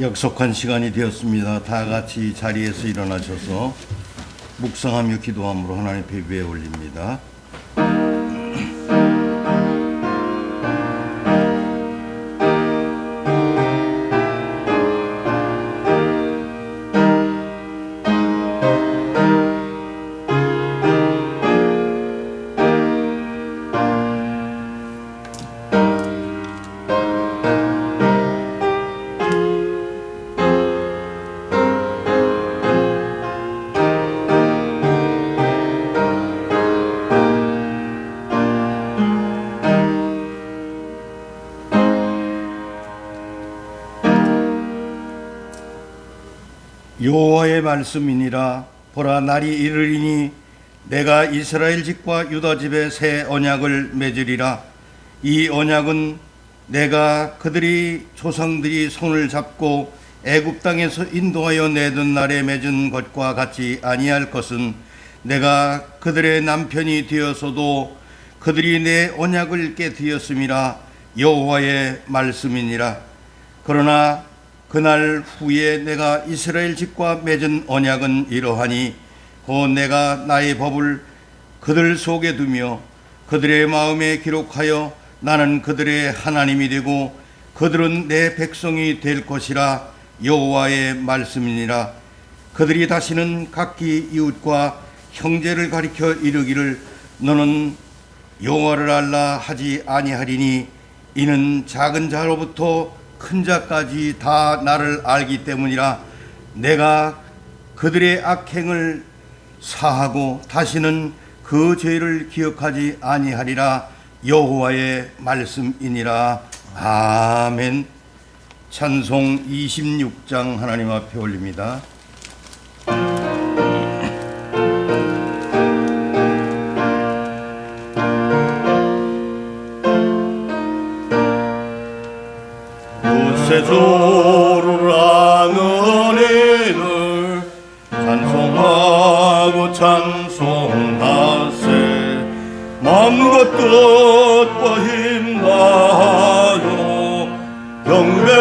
약속한 시간이 되었습니다. 다 같이 자리에서 일어나셔서 묵상하며 기도함으로 하나님 배배에 올립니다. 여호와의 말씀이니라. 보라, 날이 이르리니 내가 이스라엘 집과 유다 집에 새 언약을 맺으리라. 이 언약은 내가 그들이 조상들이 손을 잡고 애굽 땅에서 인도하여 내던 날에 맺은 것과 같이 아니할 것은 내가 그들의 남편이 되어서도 그들이 내 언약을 깨뜨렸음이라. 여호와의 말씀이니라. 그러나 그날 후에 내가 이스라엘 집과 맺은 언약은 이러하니 곧 내가 나의 법을 그들 속에 두며 그들의 마음에 기록하여 나는 그들의 하나님이 되고 그들은 내 백성이 될 것이라. 여호와의 말씀이니라. 그들이 다시는 각기 이웃과 형제를 가리켜 이르기를 너는 여호와를 알라 하지 아니하리니 이는 작은 자로부터 큰 자까지 다 나를 알기 때문이라. 내가 그들의 악행을 사하고 다시는 그 죄를 기억하지 아니하리라. 여호와의 말씀이니라. 아멘. 찬송 26장 하나님 앞에 올립니다. 세조를 하는 찬송하고 찬송하세. 마음과 뜻과 힘 다하여 경배드리세.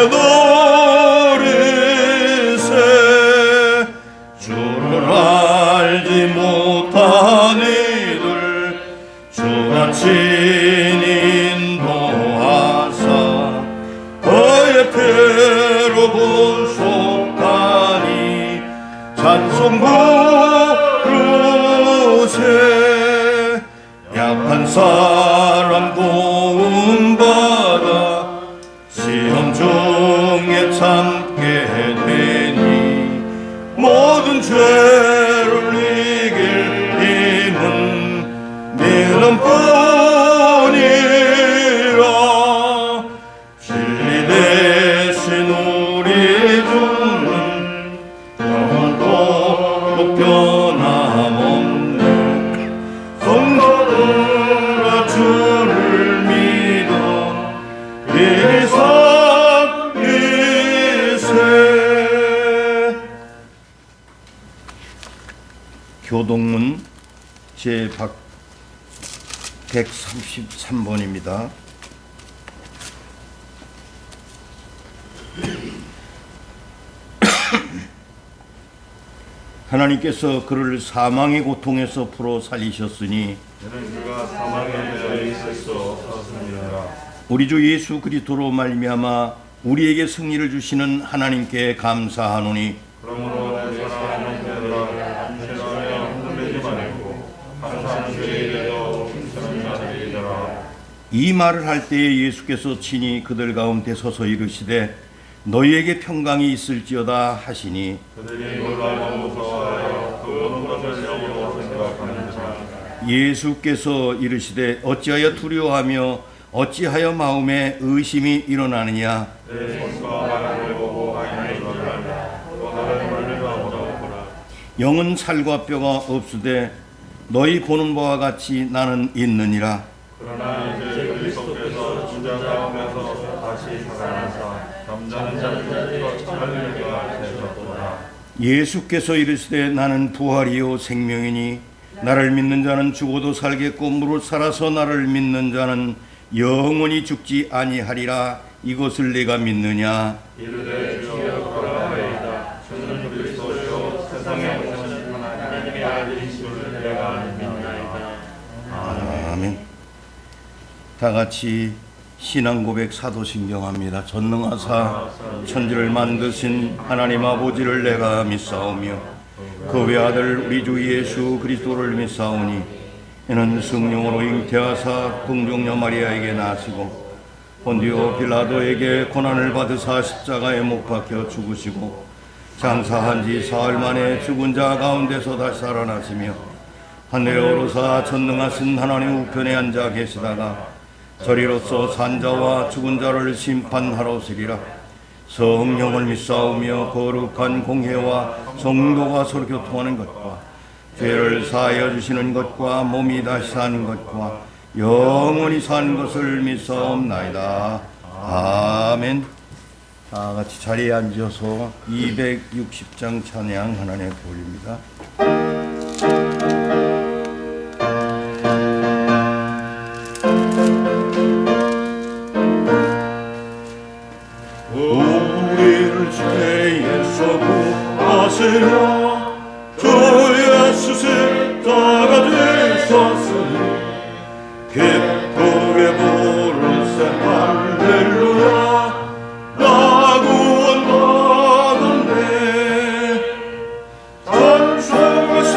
주를 알지 못한 이들 주가 친히 인도하사 그의 피로 구속하니 찬송 부르세. 약한 사람 도움받아 시험 중에 참게 되니 모든 죄를 이길 힘은 믿음뿐이라. 진리 대신 우리 주는 영원토록 변함없네. 성도들아 주를 믿어 이리 섬기세. 교동문 제 133번입니다. 하나님께서 그를 사망의 고통에서 풀어 살리셨으니 이는 그가 사망에 매여 있을 수 없었습니다. 우리 주 예수 그리스도로 말미암아 우리에게 승리를 주시는 하나님께 감사하노니 그러므로 내 사랑하는 형제들아 실하며 흔들리지 말고 항상 주의 일에도 힘쓰는 자들이더라. 이 말을 할 때에 예수께서 친히 그들 가운데 서서 이르시되 너희에게 평강이 있을지어다 하시니 그들이 놀라고 무서워하여 그 모든 것을 영으로 생각하는지라. 예수께서 이르시되 어찌하여 두려워하며 어찌하여 마음에 의심이 일어나느냐. 내 손과 발을 보고 하인을 놀라며 또 다른 멀리가 오더구나. 영은 살과 뼈가 없으되 너희 보는 바와 같이 나는 있느니라. 그러나 이제 그리스도께서 죽은 자 가운데서 다시 살아나사 잠자는 자들과 참을리가 되셨도다. 예수께서 이르시되 나는 부활이요 생명이니 나를 믿는 자는 죽어도 살겠고 무릇 살아서 나를 믿는 자는 영원히 죽지 아니하리라. 이것을 내가 믿느냐? 이르되 주여 그러하이다. 주는 그리스도시요 세상에 오신 하나님의 아들이심을 내가 믿나이다. 아멘. 다 같이 신앙 고백 사도신경합니다. 전능하사 천지를 만드신 하나님 아버지를 내가 믿사오며 그 외아들 우리 주 예수 그리스도를 믿사오니 이는 성령으로 잉태하사 동정녀 마리아에게 나시고 본디오 빌라도에게 고난을 받으사 십자가에 못 박혀 죽으시고 장사한 지 사흘 만에 죽은 자 가운데서 다시 살아나시며 하늘에 오르사 전능하신 하나님 우편에 앉아 계시다가 저리로서 산자와 죽은 자를 심판하러 오시리라. 성령을 믿사오며 거룩한 공회와 성도가 서로 교통하는 것과 죄를 사하여 주시는 것과 몸이 다시 사는 것과 영원히 사는 것을 믿사옵나이다. 아멘. 다 같이 자리에 앉아서 260장 찬양 하나님께 올립니다. 우리를 죄에서 구하시려 주 예수 십자가 되셨으니 기쁘게 부르세 할렐루야. 나 구원받았네. 찬송하세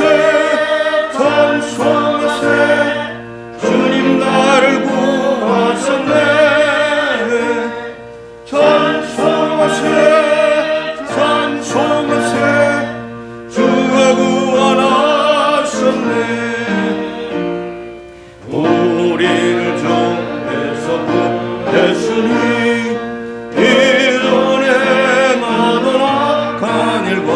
찬송하세 주님 나를 구하셨네. 찬송하세 찬송하세 주가 구원하셨네. 우리를 주에서 구했으니 이전에 많은 악한 일과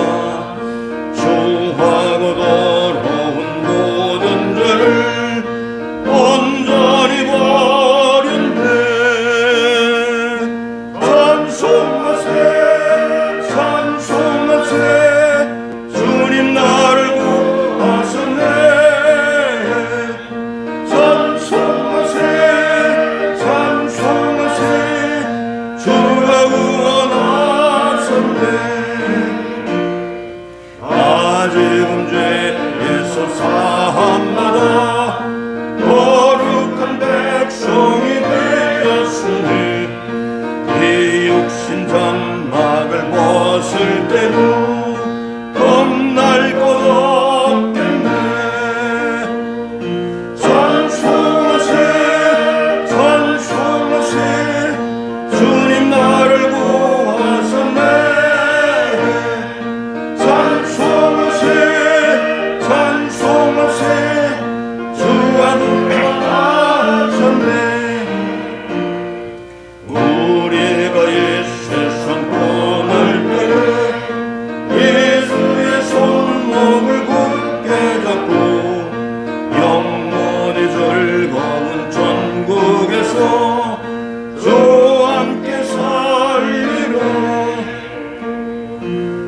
수하고 더러운 모든 죄를 온전히 버렸네. 찬송하세 찬송하세 주님 나를 구하셨네. 찬송하세 찬송하세 주가 구원하셨네. 아직은 죄에서 사함받아 거룩한 백성이 되었으니 이 육신 장막을 벗을 때도 겁날 것 없겠네. 찬송하세 찬송하세 주님 나를 구하셨네. 찬송하세 찬송하세 주가 구원하셨네. 우리가 이 세상 떠날 때 예수의 손목을 굳게 잡고 영원히 즐거운 천국에서 주와 함께 살리라.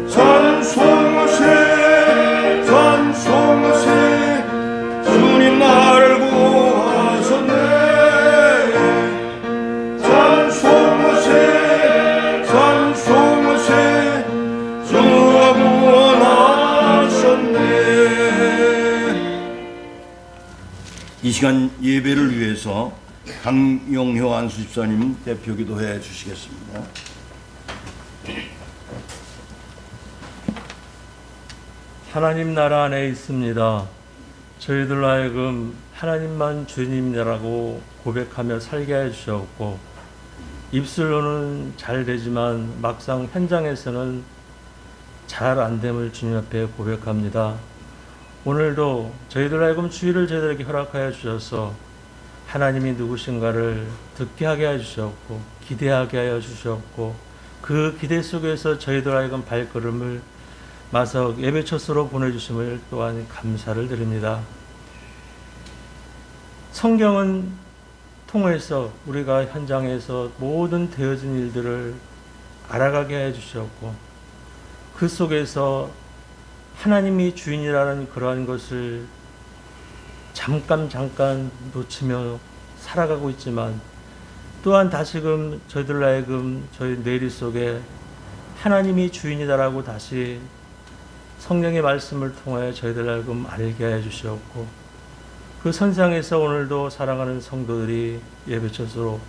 찬송하세 찬송하세 주님 나를 구하셨네. 찬송하세 찬송하세 주가 구원하셨네. 이 시간 예배를 위해서 강용효 안수집사님 대표 기도해 주시겠습니다. 하나님 나라 안에 있습니다. 저희들 하여금 하나님만 주님이라고 고백하며 살게 해주셨고 입술로는 잘 되지만 막상 현장에서는 잘 안됨을 주님 앞에 고백합니다. 오늘도 저희들 하여금 주의를 저희들에게 허락하여 주셔서 하나님이 누구신가를 듣게 하게 해주셨고 기대하게 하여 주셨고 그 기대 속에서 저희들 하여금 발걸음을 마석 예배처소로 보내주심을 또한 감사를 드립니다. 성경은 통해서 우리가 현장에서 모든 되어진 일들을 알아가게 해주셨고 그 속에서 하나님이 주인이라는 그러한 것을 잠깐 놓치며 살아가고 있지만 또한 다시금 저희들 하여금 저희 뇌리 속에 하나님이 주인이다라고 다시 성령의 말씀을 통하여 저희들 하여금 알게 해주셨고 그 선상에서 오늘도 사랑하는 성도들이 예배처소로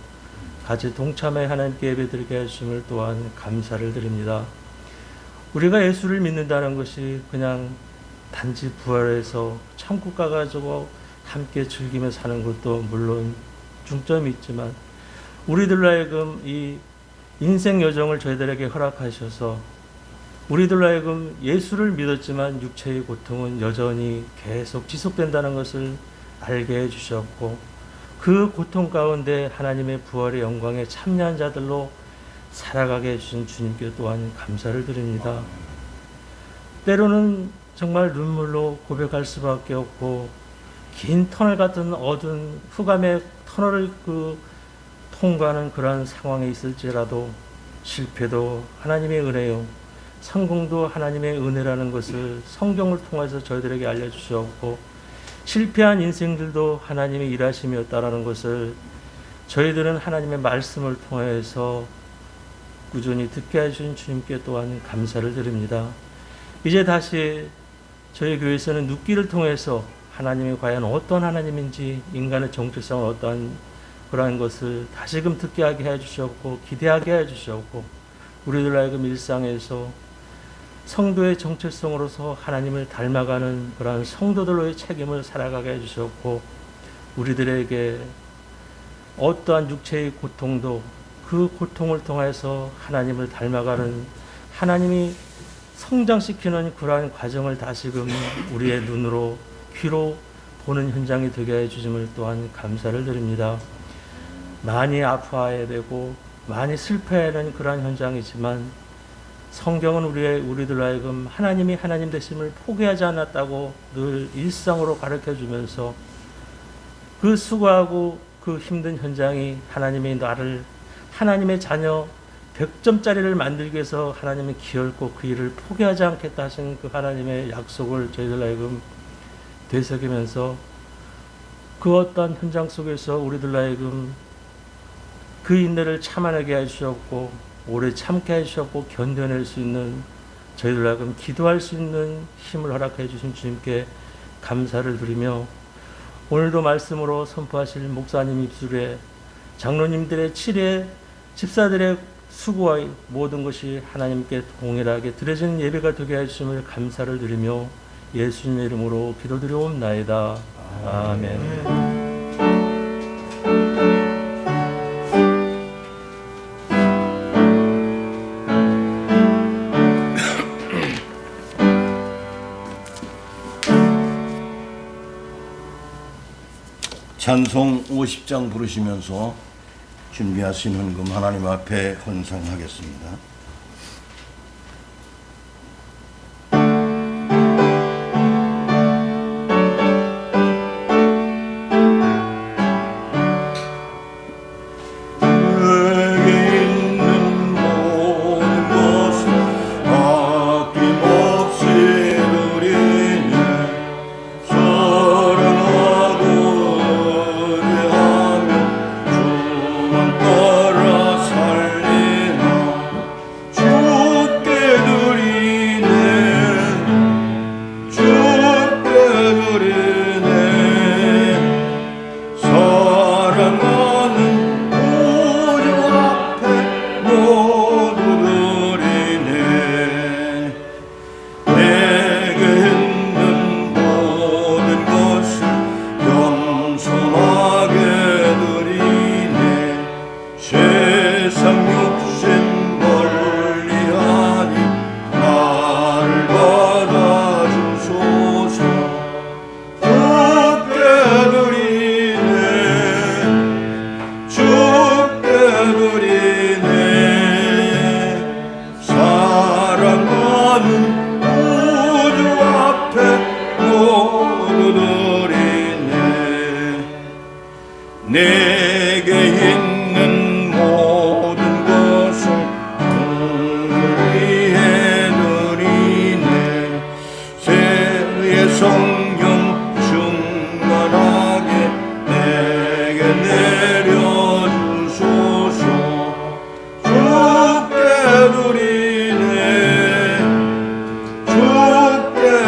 같이 동참해 하나님께 예배드리게 해주심을 또한 감사를 드립니다. 우리가 예수를 믿는다는 것이 그냥 단지 부활해서 천국 가가지고 함께 즐기며 사는 것도 물론 중점이 있지만 우리들로 하여금 이 인생 여정을 저희들에게 허락하셔서 우리들로 하여금 예수를 믿었지만 육체의 고통은 여전히 계속 지속된다는 것을 알게 해주셨고 그 고통 가운데 하나님의 부활의 영광에 참여한 자들로 살아가게 해주신 주님께 또한 감사를 드립니다. 때로는 정말 눈물로 고백할 수밖에 없고 긴 터널 같은 어두운 흑암의 터널을 통과하는 그러한 상황에 있을지라도 실패도 하나님의 은혜요 성공도 하나님의 은혜라는 것을 성경을 통해서 저희들에게 알려주셨고 실패한 인생들도 하나님의 일하심이었다라는 것을 저희들은 하나님의 말씀을 통해서 꾸준히 듣게 해주신 주님께 또한 감사를 드립니다. 이제 다시 저희 교회에서는 눕기를 통해서 하나님이 과연 어떤 하나님인지 인간의 정체성은 어떠한 그러한 것을 다시금 듣게 하게 해주셨고 기대하게 해주셨고 우리들 하여금 일상에서 성도의 정체성으로서 하나님을 닮아가는 그러한 성도들로의 책임을 살아가게 해주셨고 우리들에게 어떠한 육체의 고통도 그 고통을 통해서 하나님을 닮아가는 하나님이 성장시키는 그러한 과정을 다시금 우리의 눈으로 귀로 보는 현장이 되게 해주심을 또한 감사를 드립니다. 많이 아파야 되고 많이 슬퍼야 하는 그러한 현장이지만 성경은 우리들 하여금 하나님이 하나님 되심을 포기하지 않았다고 늘 일상으로 가르쳐주면서 그 수고하고 그 힘든 현장이 하나님이 나를 하나님의 자녀 100점짜리를 만들기 위해서 하나님은 기어있고 그 일을 포기하지 않겠다 하신 그 하나님의 약속을 저희들 하여금 되새기면서 그 어떤 현장 속에서 우리들 하여금 그 인내를 참아내게 해주셨고 오래 참게 해주셨고 견뎌낼 수 있는 저희들 하여금 기도할 수 있는 힘을 허락해 주신 주님께 감사를 드리며 오늘도 말씀으로 선포하실 목사님 입술에 장로님들의 치례 집사들의 수고와 모든 것이 하나님께 동일하게 드려지는 예배가 되게 해주심을 감사를 드리며 예수님의 이름으로 기도드려옵나이다. 아멘. 찬송 50장 부르시면서 준비하신 헌금 하나님 앞에 헌상하겠습니다.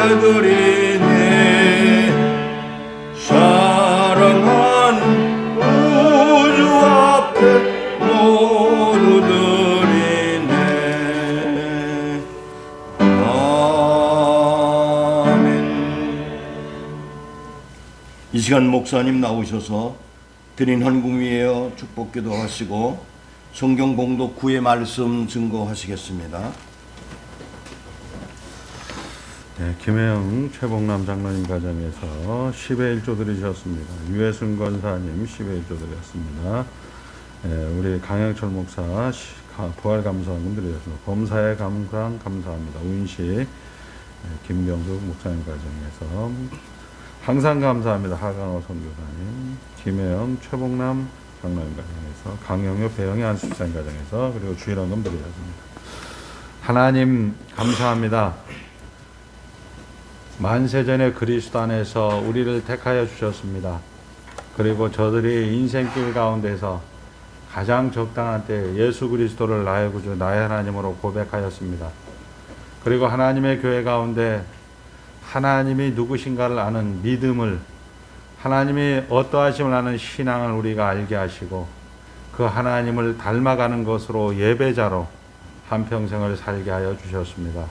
드리네. 사랑한 우주 앞에 모두 드리네. 아멘. 이 시간 목사님 나오셔서 드린 헌금 위에 축복기도 하시고 성경 봉독 9의 말씀 증거하시겠습니다. 네, 김혜영 최봉남 장로님 가정에서 10의 1조 드리셨습니다. 유해순 권사님 10의 1조 드렸습니다. 우리 강영철 목사 부활 감사헌금 드리셨습니다. 범사의 감상 감사합니다. 우인시 김병숙 목사님 가정에서 항상 감사합니다. 하강호 선교사님, 김혜영 최봉남 장로님 가정에서 강영효 배영희 안수사님 가정에서 그리고 주일헌금 드리셨습니다. 하나님 감사합니다. 만세전에 그리스도 안에서 우리를 택하여 주셨습니다. 그리고 저들이 인생길 가운데서 가장 적당한 때 예수 그리스도를 나의 구주 나의 하나님으로 고백하였습니다. 그리고 하나님의 교회 가운데 하나님이 누구신가를 아는 믿음을, 하나님이 어떠하심을 아는 신앙을 우리가 알게 하시고 그 하나님을 닮아가는 것으로 예배자로 한평생을 살게 하여 주셨습니다.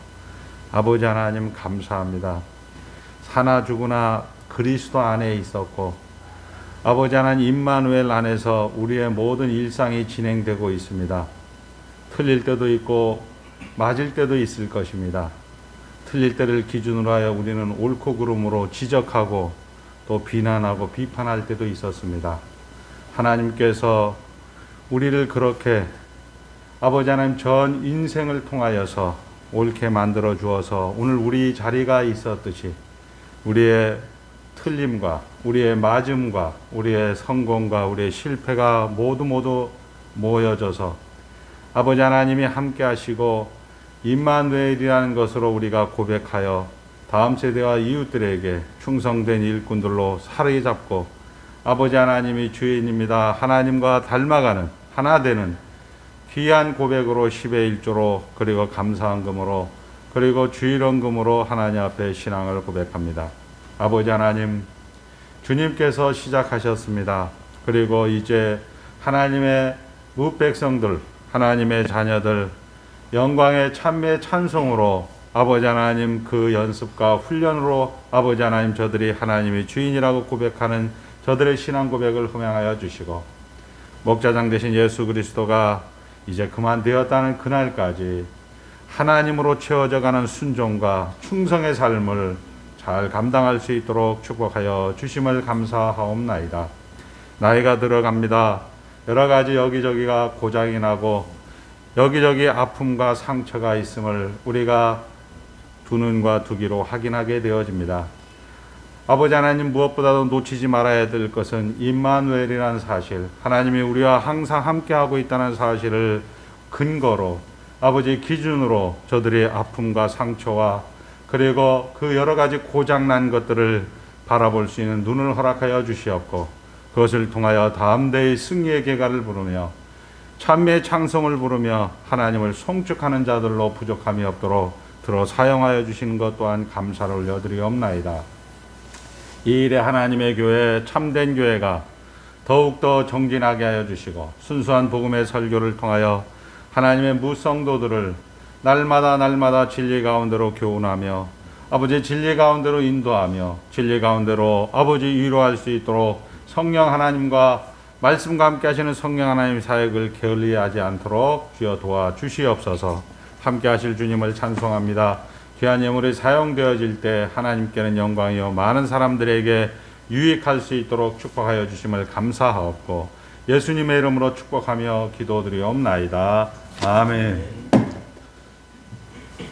아버지 하나님 감사합니다. 사나 죽으나 그리스도 안에 있었고 아버지 하나님 임마누엘 안에서 우리의 모든 일상이 진행되고 있습니다. 틀릴 때도 있고 맞을 때도 있을 것입니다. 틀릴 때를 기준으로 하여 우리는 옳고 그름으로 지적하고 또 비난하고 비판할 때도 있었습니다. 하나님께서 우리를 그렇게 아버지 하나님 전 인생을 통하여서 옳게 만들어 주어서 오늘 우리 자리가 있었듯이 우리의 틀림과 우리의 맞음과 우리의 성공과 우리의 실패가 모두 모여져서 아버지 하나님이 함께 하시고 임마누엘이라는 것으로 우리가 고백하여 다음 세대와 이웃들에게 충성된 일꾼들로 사르게 잡고 아버지 하나님이 주인입니다. 하나님과 닮아가는 하나 되는 귀한 고백으로 10의 1조로 그리고 감사헌금으로 그리고 주일헌금으로 하나님 앞에 신앙을 고백합니다. 아버지 하나님, 주님께서 시작하셨습니다. 그리고 이제 하나님의 무백성들, 하나님의 자녀들, 영광의 찬미의 찬송으로 아버지 하나님 그 연습과 훈련으로 아버지 하나님 저들이 하나님이 주인이라고 고백하는 저들의 신앙 고백을 흠양하여 주시고 목자장 되신 예수 그리스도가 이제 그만되었다는 그날까지 하나님으로 채워져 가는 순종과 충성의 삶을 잘 감당할 수 있도록 축복하여 주심을 감사하옵나이다. 나이가 들어갑니다. 여러 가지 여기저기가 고장이 나고 여기저기 아픔과 상처가 있음을 우리가 두 눈과 두 귀로 확인하게 되어집니다. 아버지 하나님, 무엇보다도 놓치지 말아야 될 것은 임마누엘이라는 사실, 하나님이 우리와 항상 함께하고 있다는 사실을 근거로 아버지 기준으로 저들의 아픔과 상처와 그리고 그 여러 가지 고장난 것들을 바라볼 수 있는 눈을 허락하여 주시옵고 그것을 통하여 다음 대의 승리의 계가를 부르며 찬미의 찬송을 부르며 하나님을 송축하는 자들로 부족함이 없도록 들어 사용하여 주시는 것 또한 감사를 올려드리옵나이다. 이 일에 하나님의 교회, 참된 교회가 더욱더 정진하게 하여 주시고 순수한 복음의 설교를 통하여 하나님의 무성도들을 날마다 진리 가운데로 교훈하며 아버지 진리 가운데로 인도하며 진리 가운데로 아버지 위로할 수 있도록 성령 하나님과 말씀과 함께 하시는 성령 하나님 사역을 게을리하지 않도록 주여 도와주시옵소서. 함께 하실 주님을 찬송합니다. 귀한 예물이 사용되어질 때 하나님께는 영광이요 많은 사람들에게 유익할 수 있도록 축복하여 주심을 감사하옵고 예수님의 이름으로 축복하며 기도드리옵나이다. 아멘.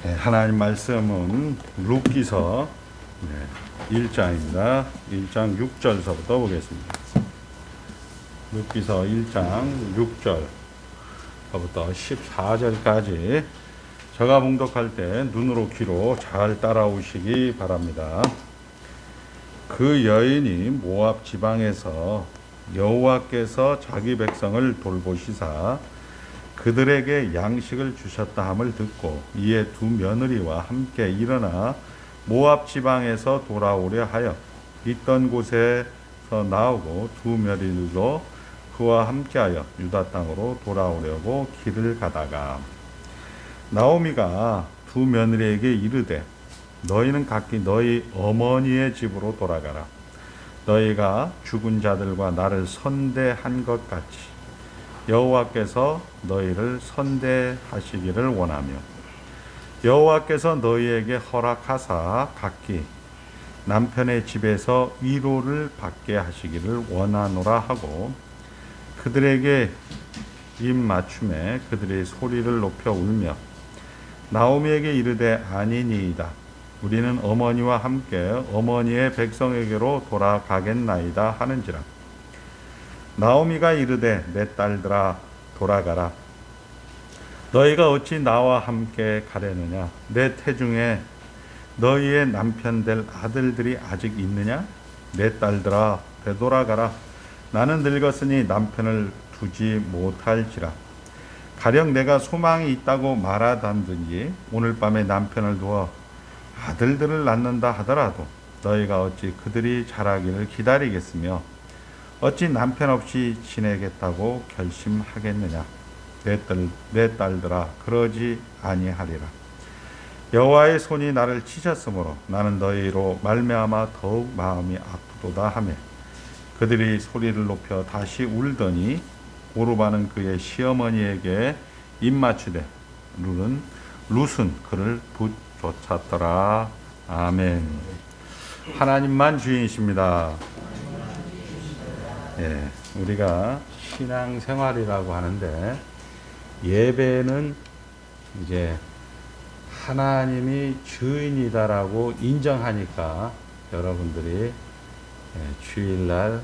네, 하나님 말씀은 룻기서 1장입니다. 1장 6절서부터 보겠습니다. 룻기서 1장 6절부터 14절까지 제가 봉독할 때 눈으로 귀로 잘 따라오시기 바랍니다. 그 여인이 모압 지방에서 여호와께서 자기 백성을 돌보시사 그들에게 양식을 주셨다 함을 듣고 이에 두 며느리와 함께 일어나 모압 지방에서 돌아오려 하여 있던 곳에서 나오고 두 며느리도 그와 함께하여 유다 땅으로 돌아오려고 길을 가다가 나오미가 두 며느리에게 이르되 너희는 각기 너희 어머니의 집으로 돌아가라. 너희가 죽은 자들과 나를 선대한 것 같이 여호와께서 너희를 선대하시기를 원하며 여호와께서 너희에게 허락하사 각기 남편의 집에서 위로를 받게 하시기를 원하노라 하고 그들에게 입 맞춤에 그들이 소리를 높여 울며 나오미에게 이르되 아니니이다. 우리는 어머니와 함께 어머니의 백성에게로 돌아가겠나이다 하는지라. 나오미가 이르되 내 딸들아 돌아가라. 너희가 어찌 나와 함께 가려느냐? 내 태중에 너희의 남편 될 아들들이 아직 있느냐? 내 딸들아 되돌아가라. 나는 늙었으니 남편을 두지 못할지라. 가령 내가 소망이 있다고 말하던지 오늘 밤에 남편을 두어 아들들을 낳는다 하더라도 너희가 어찌 그들이 자라기를 기다리겠으며 어찌 남편 없이 지내겠다고 결심하겠느냐? 내 딸들아 그러지 아니하리라. 여호와의 손이 나를 치셨으므로 나는 너희로 말미암아 더욱 마음이 아프도다 하며 그들이 소리를 높여 다시 울더니 오르바는 그의 시어머니에게 입맞추되 룻은 그를 붙쫓았더라. 아멘. 하나님만 주인이십니다. 예, 우리가 신앙생활이라고 하는데 예배는 이제 하나님이 주인이다라고 인정하니까 여러분들이 주일날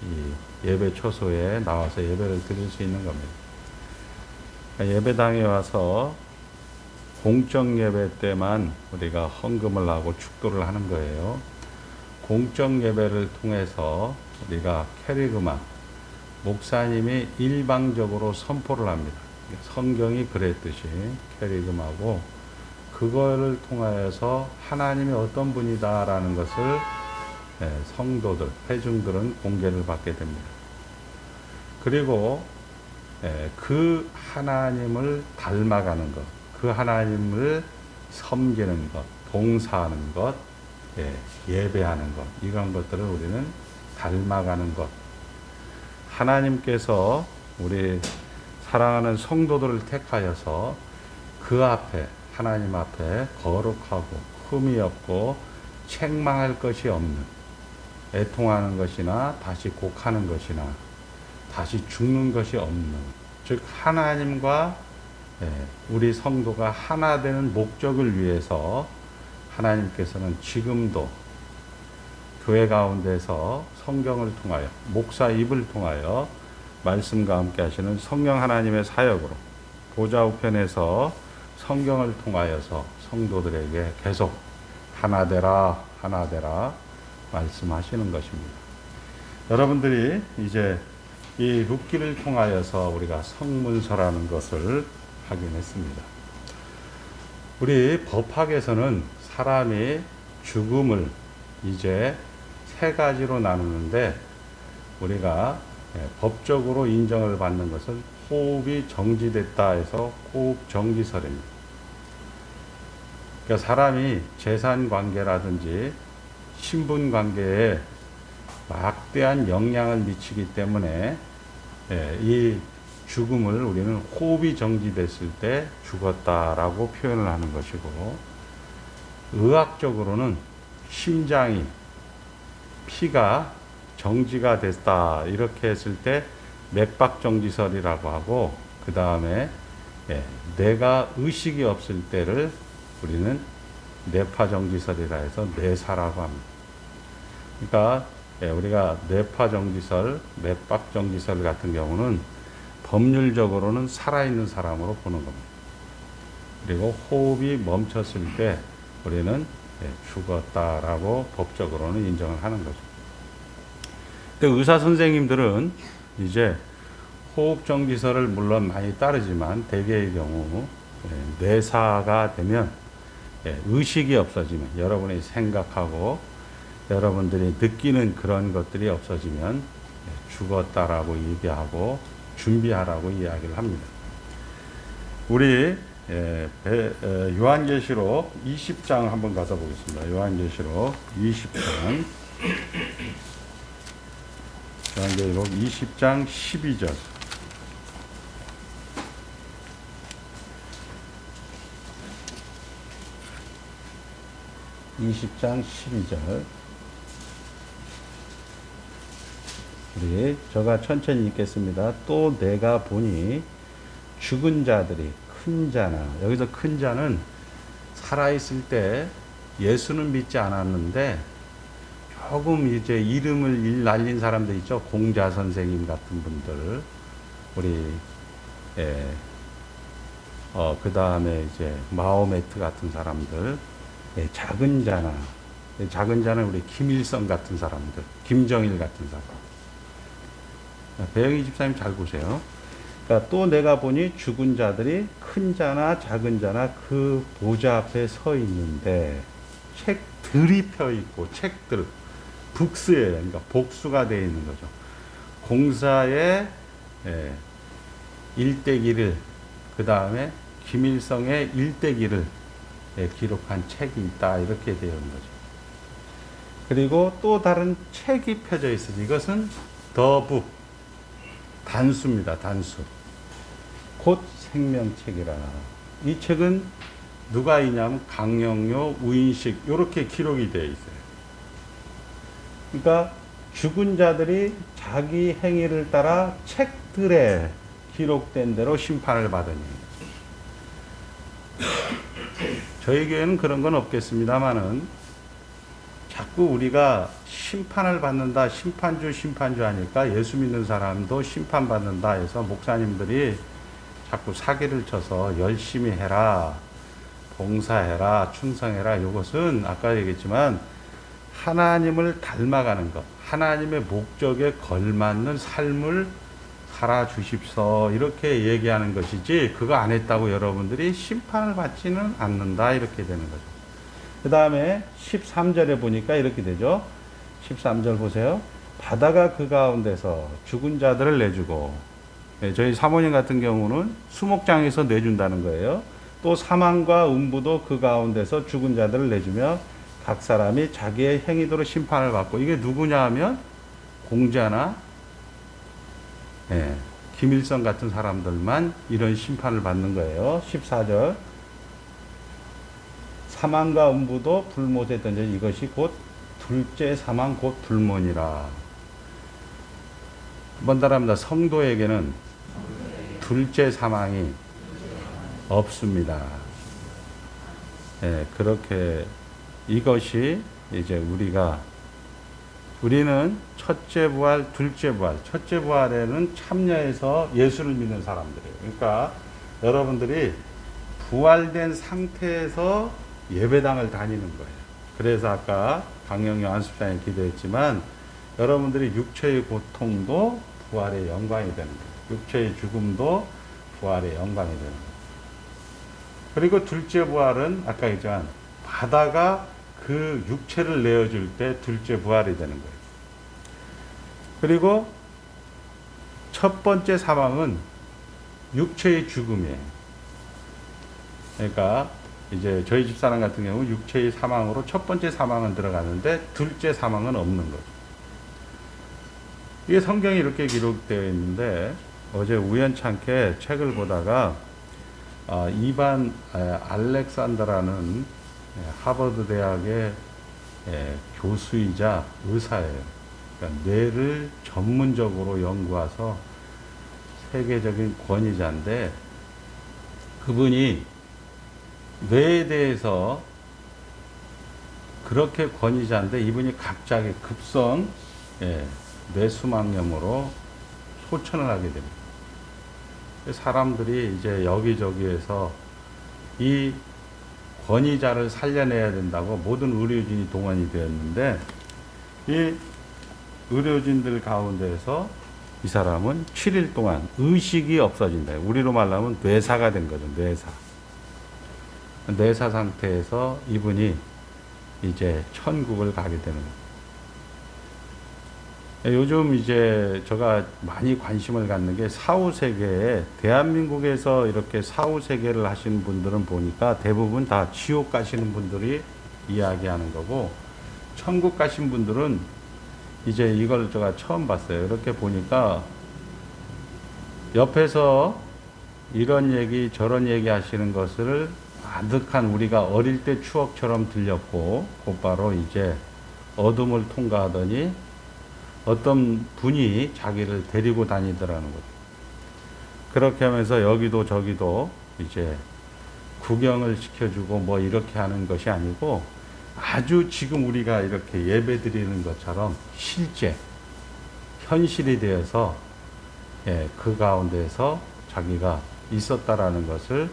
이 예배 초소에 나와서 예배를 드릴 수 있는 겁니다. 예배당에 와서 공적 예배 때만 우리가 헌금을 하고 축도를 하는 거예요. 공적 예배를 통해서 우리가 캐리그마 목사님이 일방적으로 선포를 합니다. 성경이 그랬듯이 캐리그마고 그거를 통하여서 하나님이 어떤 분이다라는 것을 성도들, 회중들은 공개를 받게 됩니다. 그리고 그 하나님을 닮아가는 것, 그 하나님을 섬기는 것, 봉사하는 것, 예배하는 것, 이런 것들을 우리는 닮아가는 것. 하나님께서 우리 사랑하는 성도들을 택하여서 그 앞에, 하나님 앞에 거룩하고 흠이 없고 책망할 것이 없는, 애통하는 것이나 다시 곡하는 것이나 다시 죽는 것이 없는, 즉 하나님과 우리 성도가 하나 되는 목적을 위해서 하나님께서는 지금도 교회 가운데서 성경을 통하여 목사 입을 통하여 말씀과 함께 하시는 성령 하나님의 사역으로 보좌 우편에서 성경을 통하여서 성도들에게 계속 하나 되라 하나 되라 말씀하시는 것입니다. 여러분들이 이제 이 룻기를 통하여서 우리가 성문서라는 것을 확인했습니다. 우리 법학에서는 사람이 죽음을 이제 세 가지로 나누는데 우리가 법적으로 인정을 받는 것은 호흡이 정지됐다 해서 호흡정지설입니다. 그러니까 사람이 재산관계라든지 신분관계에 막대한 영향을 미치기 때문에 이 죽음을 우리는 호흡이 정지됐을 때 죽었다라고 표현을 하는 것이고, 의학적으로는 심장이 피가 정지가 됐다 이렇게 했을 때 맥박정지설이라고 하고, 그 다음에 내가 의식이 없을 때를 우리는 뇌파정지설이라 해서 뇌사라고 합니다. 그러니까 우리가 뇌파정지설, 맥박정지설 같은 경우는 법률적으로는 살아있는 사람으로 보는 겁니다. 그리고 호흡이 멈췄을 때 우리는 죽었다라고 법적으로는 인정을 하는 거죠. 근데 의사 선생님들은 이제 호흡정지설을 물론 많이 따르지만 대개의 경우 뇌사가 되면 의식이 없어지면, 여러분이 생각하고 여러분들이 느끼는 그런 것들이 없어지면 죽었다라고 얘기하고 준비하라고 이야기를 합니다. 우리 요한계시록 20장 한번 가서 보겠습니다. 요한계시록 20장, 요한계시록 20장 12절. (20장 12절) 우리 저가 천천히 읽겠습니다. 또 내가 보니 죽은 자들이 큰 자나, 여기서 큰 자는 살아있을 때 예수는 믿지 않았는데 조금 이제 이름을 날린 사람들 있죠. 공자 선생님 같은 분들, 우리 그 다음에 이제 마호메트 같은 사람들, 작은 자나, 작은 자는 우리 김일성 같은 사람들, 김정일 같은 사람. 배영희 집사님 잘 보세요. 그러니까 또 내가 보니 죽은 자들이 큰 자나 작은 자나 그 보좌 앞에 서 있는데 책들이 펴 있고, 책들, 북스예요. 그러니까 복수가 되어 있는 거죠. 공사의 일대기를, 그 다음에 김일성의 일대기를 기록한 책이 있다, 이렇게 되어 있는 거죠. 그리고 또 다른 책이 펴져 있으니 이것은 더북, 단수입니다. 단수. 곧 생명책이라. 이 책은 누가 있냐면 강영료, 우인식, 이렇게 기록이 되어 있어요. 그러니까 죽은 자들이 자기 행위를 따라 책들에 기록된 대로 심판을 받으니, 저희 교회는 그런 건 없겠습니다만은 자꾸 우리가 심판을 받는다, 심판주 아닐까, 예수 믿는 사람도 심판받는다 해서 목사님들이 자꾸 사기를 쳐서 열심히 해라, 봉사해라, 충성해라. 이것은 아까 얘기했지만 하나님을 닮아가는 것, 하나님의 목적에 걸맞는 삶을 살아주십소, 이렇게 얘기하는 것이지, 그거 안 했다고 여러분들이 심판을 받지는 않는다, 이렇게 되는 거죠. 그 다음에 13절에 보니까 이렇게 되죠. 13절 보세요. 바다가 그 가운데서 죽은 자들을 내주고, 저희 사모님 같은 경우는 수목장에서 내준다는 거예요. 또 사망과 음부도 그 가운데서 죽은 자들을 내주며 각 사람이 자기의 행위대로 심판을 받고, 이게 누구냐 하면 공자나 김일성 같은 사람들만 이런 심판을 받는 거예요. 14절. 사망과 음부도 불못에 던져, 이것이 곧 둘째 사망 곧 불문이라. 한번 따라합니다. 성도에게는 둘째 사망이 없습니다. 그렇게 이것이 이제 우리는 첫째 부활, 둘째 부활. 첫째 부활에는 참여해서 예수를 믿는 사람들이에요. 그러니까 여러분들이 부활된 상태에서 예배당을 다니는 거예요. 그래서 아까 강영유 안수장이 기도했지만 여러분들이 육체의 고통도 부활의 영광이 되는 거예요. 육체의 죽음도 부활의 영광이 되는 거예요. 그리고 둘째 부활은 아까 얘기했지만 바다가 그 육체를 내어줄 때 둘째 부활이 되는 거예요. 그리고 첫 번째 사망은 육체의 죽음이에요. 그러니까 이제 저희 집사람 같은 경우 육체의 사망으로 첫 번째 사망은 들어가는데 둘째 사망은 없는 거죠. 이게 성경이 이렇게 기록되어 있는데, 어제 우연찮게 책을 보다가 이반 알렉산더라는 하버드 대학의 교수이자 의사예요. 그러니까 뇌를 전문적으로 연구해서 세계적인 권위자인데, 그분이 뇌에 대해서 그렇게 권위자인데 이분이 갑자기 급성 뇌수막염으로 소천을 하게 됩니다. 사람들이 이제 여기저기에서 이 권위자를 살려내야 된다고 모든 의료진이 동원이 되었는데, 이 의료진들 가운데에서 이 사람은 7일 동안 의식이 없어진다. 우리로 말하면 뇌사가 된 거죠. 뇌사. 내사 상태에서 이분이 이제 천국을 가게 되는 거예요. 요즘 이제 제가 많이 관심을 갖는 게 사후세계에, 대한민국에서 이렇게 사후세계를 하시는 분들은 보니까 대부분 다 지옥 가시는 분들이 이야기하는 거고, 천국 가신 분들은 이제 이걸 제가 처음 봤어요. 이렇게 보니까 옆에서 이런 얘기 저런 얘기 하시는 것을 아득한 우리가 어릴 때 추억처럼 들렸고, 곧바로 이제 어둠을 통과하더니 어떤 분이 자기를 데리고 다니더라는 거죠. 그렇게 하면서 여기도 저기도 이제 구경을 시켜주고 뭐 이렇게 하는 것이 아니고, 아주 지금 우리가 이렇게 예배 드리는 것처럼 실제 현실이 되어서 그 가운데서 자기가 있었다라는 것을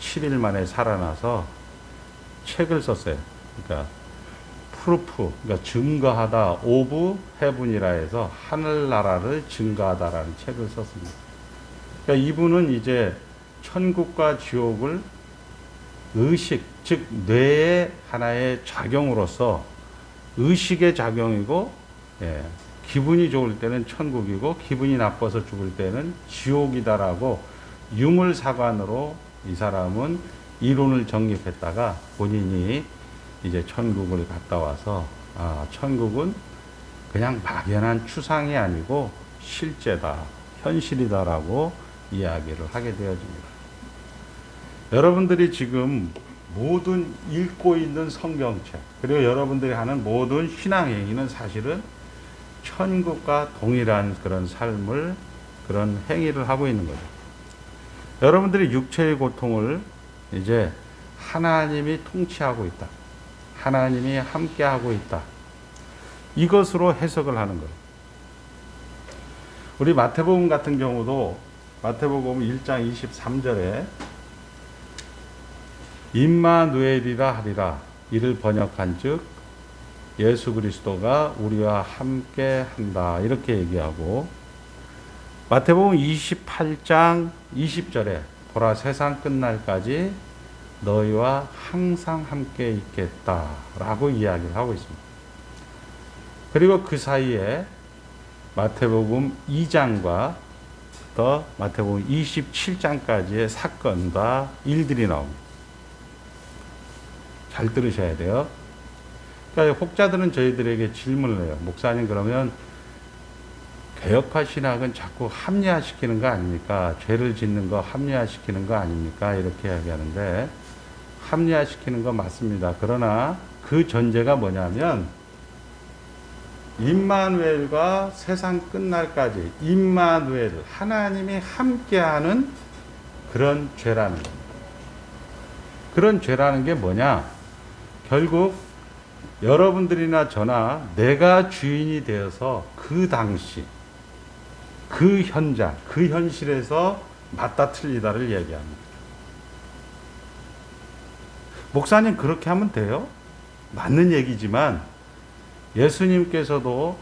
7일 만에 살아나서 책을 썼어요. 그러니까 프루프, 그러니까 증거하다, 오브 헤븐이라 해서 하늘나라를 증거하다라는 책을 썼습니다. 그러니까 이분은 이제 천국과 지옥을 의식, 즉 뇌의 하나의 작용으로서, 의식의 작용이고, 기분이 좋을 때는 천국이고 기분이 나빠서 죽을 때는 지옥이다라고 유물사관으로 이 사람은 이론을 정립했다가 본인이 이제 천국을 갔다 와서, 천국은 그냥 막연한 추상이 아니고 실제다, 현실이다라고 이야기를 하게 되어집니다. 여러분들이 지금 모든 읽고 있는 성경책, 그리고 여러분들이 하는 모든 신앙행위는 사실은 천국과 동일한 그런 삶을, 그런 행위를 하고 있는 거죠. 여러분들이 육체의 고통을 이제 하나님이 통치하고 있다, 하나님이 함께하고 있다, 이것으로 해석을 하는 거예요. 우리 마태복음 같은 경우도 마태복음 1장 23절에 임마누엘이라 하리라, 이를 번역한즉 예수 그리스도가 우리와 함께 한다, 이렇게 얘기하고, 마태복음 28장 20절에 보라 세상 끝날까지 너희와 항상 함께 있겠다라고 이야기를 하고 있습니다. 그리고 그 사이에 마태복음 2장과 또 마태복음 27장까지의 사건과 일들이 나옵니다. 잘 들으셔야 돼요. 그러니까 혹자들은 저희들에게 질문을 해요. 목사님, 그러면 개혁파 신학은 자꾸 합리화시키는 거 아닙니까? 죄를 짓는 거 합리화시키는 거 아닙니까? 이렇게 이야기하는데, 합리화시키는 거 맞습니다. 그러나 그 전제가 뭐냐면, 임마누엘과 세상 끝날까지, 임마누엘, 하나님이 함께하는 그런 죄라는 겁니다. 그런 죄라는 게 뭐냐? 결국 여러분들이나 저나 내가 주인이 되어서 그 당시, 그 현장, 그 현실에서 맞다 틀리다를 얘기합니다. 목사님, 그렇게 하면 돼요? 맞는 얘기지만 예수님께서도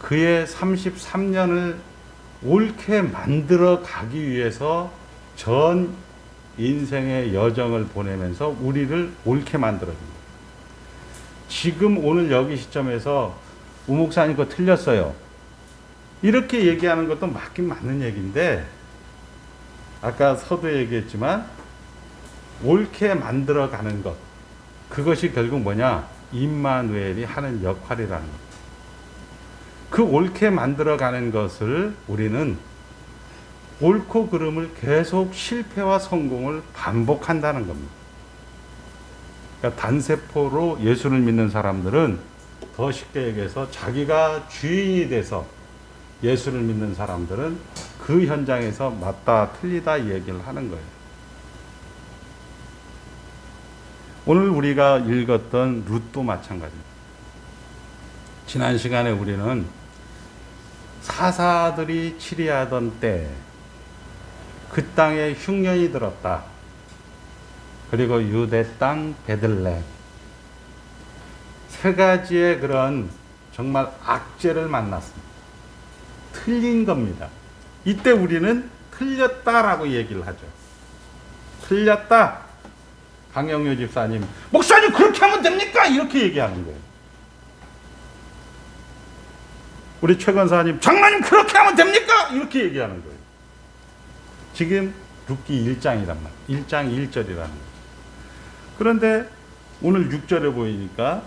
그의 33년을 옳게 만들어 가기 위해서 전 인생의 여정을 보내면서 우리를 옳게 만들어줍니다. 지금 오늘 여기 시점에서 우 목사님 거 틀렸어요, 이렇게 얘기하는 것도 맞긴 맞는 얘기인데, 아까 서두에 얘기했지만 옳게 만들어가는 것, 그것이 결국 뭐냐? 임마누엘이 하는 역할이라는 것. 그 옳게 만들어가는 것을 우리는 옳고 그름을 계속 실패와 성공을 반복한다는 겁니다. 그러니까 단세포로 예수를 믿는 사람들은, 더 쉽게 얘기해서 자기가 주인이 돼서 예수를 믿는 사람들은 그 현장에서 맞다 틀리다 얘기를 하는 거예요. 오늘 우리가 읽었던 룻도 마찬가지입니다. 지난 시간에 우리는 사사들이 치리하던 때 그 땅에 흉년이 들었다, 그리고 유대 땅 베들레헴, 세 가지의 그런 정말 악재를 만났습니다. 틀린 겁니다. 이때 우리는 틀렸다라고 얘기를 하죠. 틀렸다. 강영효 집사님, 목사님 그렇게 하면 됩니까? 이렇게 얘기하는 거예요. 우리 최 권사님, 장로님 그렇게 하면 됩니까? 이렇게 얘기하는 거예요. 지금 룻기 1장이란 말이에요. 1장 1절이라는 거예요. 그런데 오늘 6절에 보이니까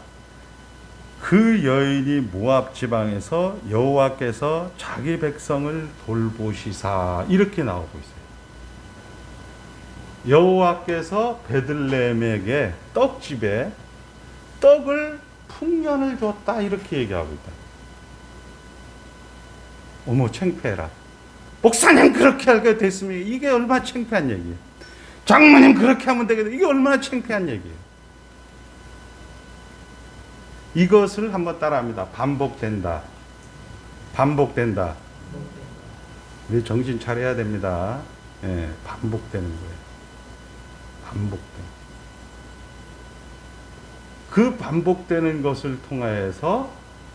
그 여인이 모압 지방에서 여호와께서 자기 백성을 돌보시사 이렇게 나오고 있어요. 여호와께서 베들레헴에게 떡집에 떡을 풍년을 줬다 이렇게 얘기하고 있다. 어머 창피해라. 목사님 그렇게 하게 됐으면 이게 얼마나 창피한 얘기예요. 장모님 그렇게 하면 되겠다. 이게 얼마나 창피한 얘기예요. 이것을 한번 따라합니다. 반복된다. 반복된다. 우리 정신 차려야 됩니다. 예, 반복되는 거예요. 반복돼. 그 반복되는 것을 통하여서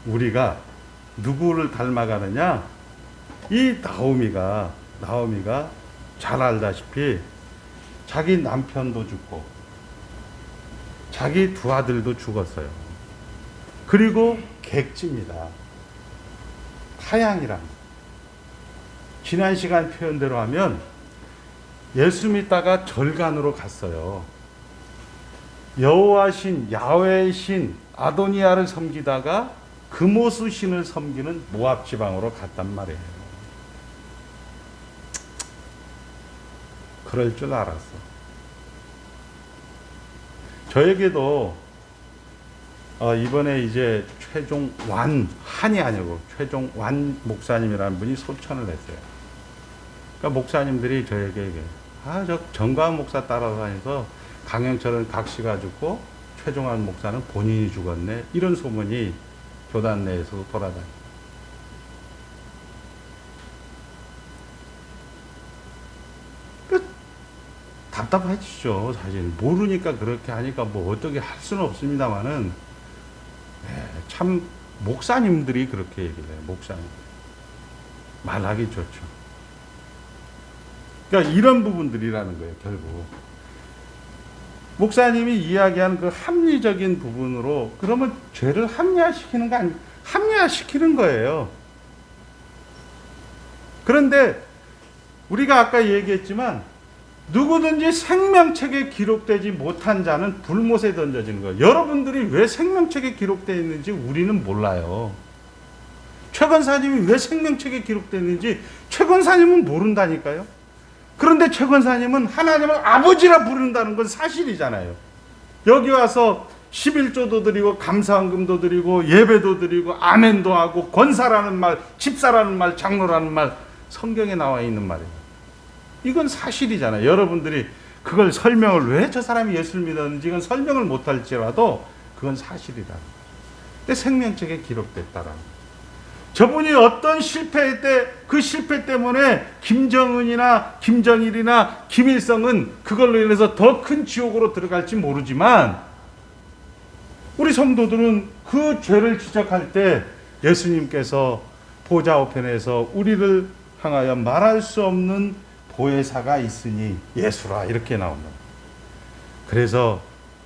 우리가 누구를 닮아가느냐? 이 나오미가 잘 알다시피 자기 남편도 죽고 자기 두 아들도 죽었어요. 그리고 객지입니다. 타향이란. 지난 시간 표현대로 하면 예수 믿다가 절간으로 갔어요. 여호와 신, 야훼의 신 아도니아를 섬기다가 그모스 신을 섬기는 모압 지방으로 갔단 말이에요. 그럴 줄 알았어. 저에게도 이번에 이제 한이 아니고 최종완 목사님이라는 분이 소천을 했어요. 그러니까 목사님들이 저에게 저 정광 목사 따라다니서 강영철은 각시가 죽고 최종완 목사는 본인이 죽었네. 이런 소문이 교단 내에서 돌아다녀요. 답답하시죠. 사실 모르니까 그렇게 하니까 뭐 어떻게 할 수는 없습니다만은 참 목사님들이 그렇게 얘기를 해요. 목사님 말하기 좋죠. 그러니까 이런 부분들이라는 거예요. 결국 목사님이 이야기한 그 합리적인 부분으로 그러면 죄를 합리화시키는 거 아니, 합리화시키는 거예요. 그런데 우리가 아까 얘기했지만 누구든지 생명책에 기록되지 못한 자는 불못에 던져지는 거예요. 여러분들이 왜 생명책에 기록되어 있는지 우리는 몰라요. 최 권사님이 왜 생명책에 기록되어 있는지 최 권사님은 모른다니까요. 그런데 최 권사님은 하나님을 아버지라 부른다는 건 사실이잖아요. 여기 와서 11조도 드리고 감사헌금도 드리고 예배도 드리고 아멘도 하고 권사라는 말, 집사라는 말, 장로라는 말 성경에 나와 있는 말이에요. 이건 사실이잖아요. 여러분들이 그걸 설명을 왜 저 사람이 예수를 믿었는지 이건 설명을 못할지라도 그건 사실이다. 근데 생명책에 기록됐다라는 거예요. 저분이 어떤 실패 때 그 실패 때문에 김정은이나 김정일이나 김일성은 그걸로 인해서 더 큰 지옥으로 들어갈지 모르지만 우리 성도들은 그 죄를 지적할 때 예수님께서 보좌 우편에서 우리를 향하여 말할 수 없는 보혜사가 있으니 예수라 이렇게 나온다. 그래서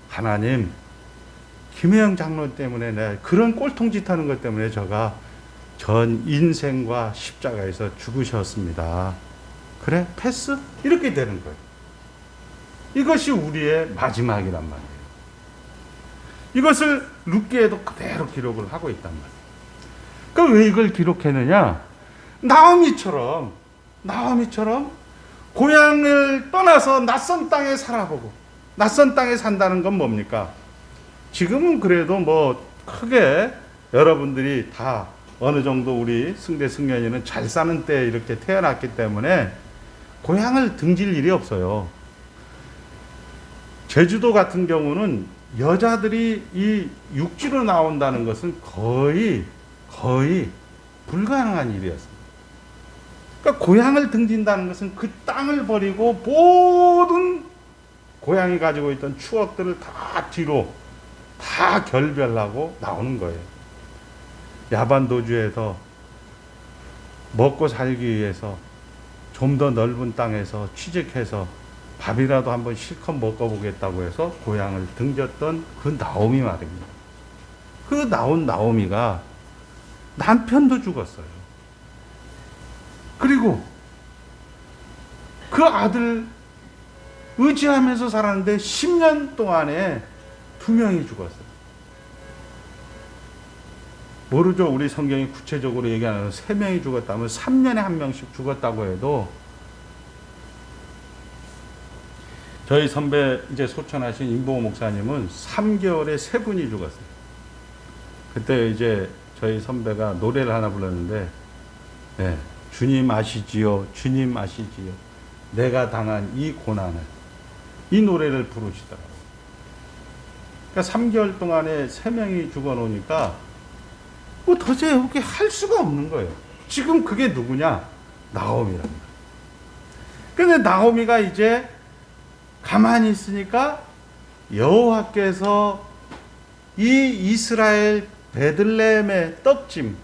하나님 김혜영 장로 때문에 내가 그런 꼴통짓 하는 것 때문에 제가 전 인생과 십자가에서 죽으셨습니다. 그래? 패스? 이렇게 되는 거예요. 이것이 우리의 마지막이란 말이에요. 이것을 룻기에도 그대로 기록을 하고 있단 말이에요. 그럼 왜 이걸 기록했느냐? 나오미처럼 고향을 떠나서 낯선 땅에 살아보고 낯선 땅에 산다는 건 뭡니까? 지금은 그래도 뭐 크게 여러분들이 다 어느 정도 우리 승대 승려이는 잘 사는 때 이렇게 태어났기 때문에 고향을 등질 일이 없어요. 제주도 같은 경우는 여자들이 이 육지로 나온다는 것은 거의 불가능한 일이었어요. 그러니까 고향을 등진다는 것은 그 땅을 버리고 모든 고향이 가지고 있던 추억들을 다 뒤로 다 결별하고 나오는 거예요. 야반도주에서 먹고 살기 위해서 좀 더 넓은 땅에서 취직해서 밥이라도 한번 실컷 먹어보겠다고 해서 고향을 등졌던 그 나오미 말입니다. 그 나오미가 남편도 죽었어요. 그리고 그 아들 의지하면서 살았는데 10년 동안에 2명이 죽었어요. 모르죠. 우리 성경이 구체적으로 얘기하는 3명이 죽었다면 3년에 1명씩 죽었다고 해도 저희 선배 이제 소천하신 임보호 목사님은 3개월에 3분이 죽었어요. 그때 이제 저희 선배가 노래를 하나 불렀는데 네, 주님 아시지요, 주님 아시지요, 내가 당한 이 고난을, 이 노래를 부르시더라고요. 그러니까 3개월 동안에 3명이 죽어놓으니까 뭐 도저히 이렇게 할 수가 없는 거예요. 지금 그게 누구냐? 나오미랍니다. 근데 나오미가 이제 가만히 있으니까 여호와께서 이 이스라엘 베들레헴의 떡짐,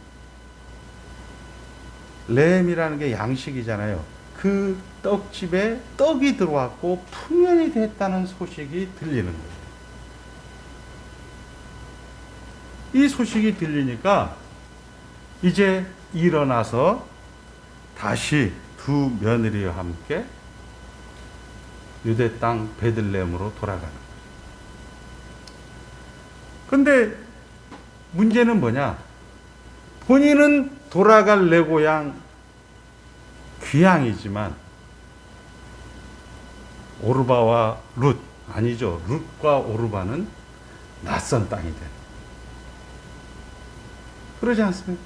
레헴이라는 게 양식이잖아요. 그 떡집에 떡이 들어왔고 풍년이 됐다는 소식이 들리는 거예요. 이 소식이 들리니까 이제 일어나서 다시 2 며느리와 함께 유대 땅 베들레헴으로 돌아가는 거예요. 근데 문제는 뭐냐? 본인은 돌아갈 내 고향 귀향이지만 오르바와 룻, 아니죠. 룻과 오르바는 낯선 땅이 돼. 그러지 않습니까?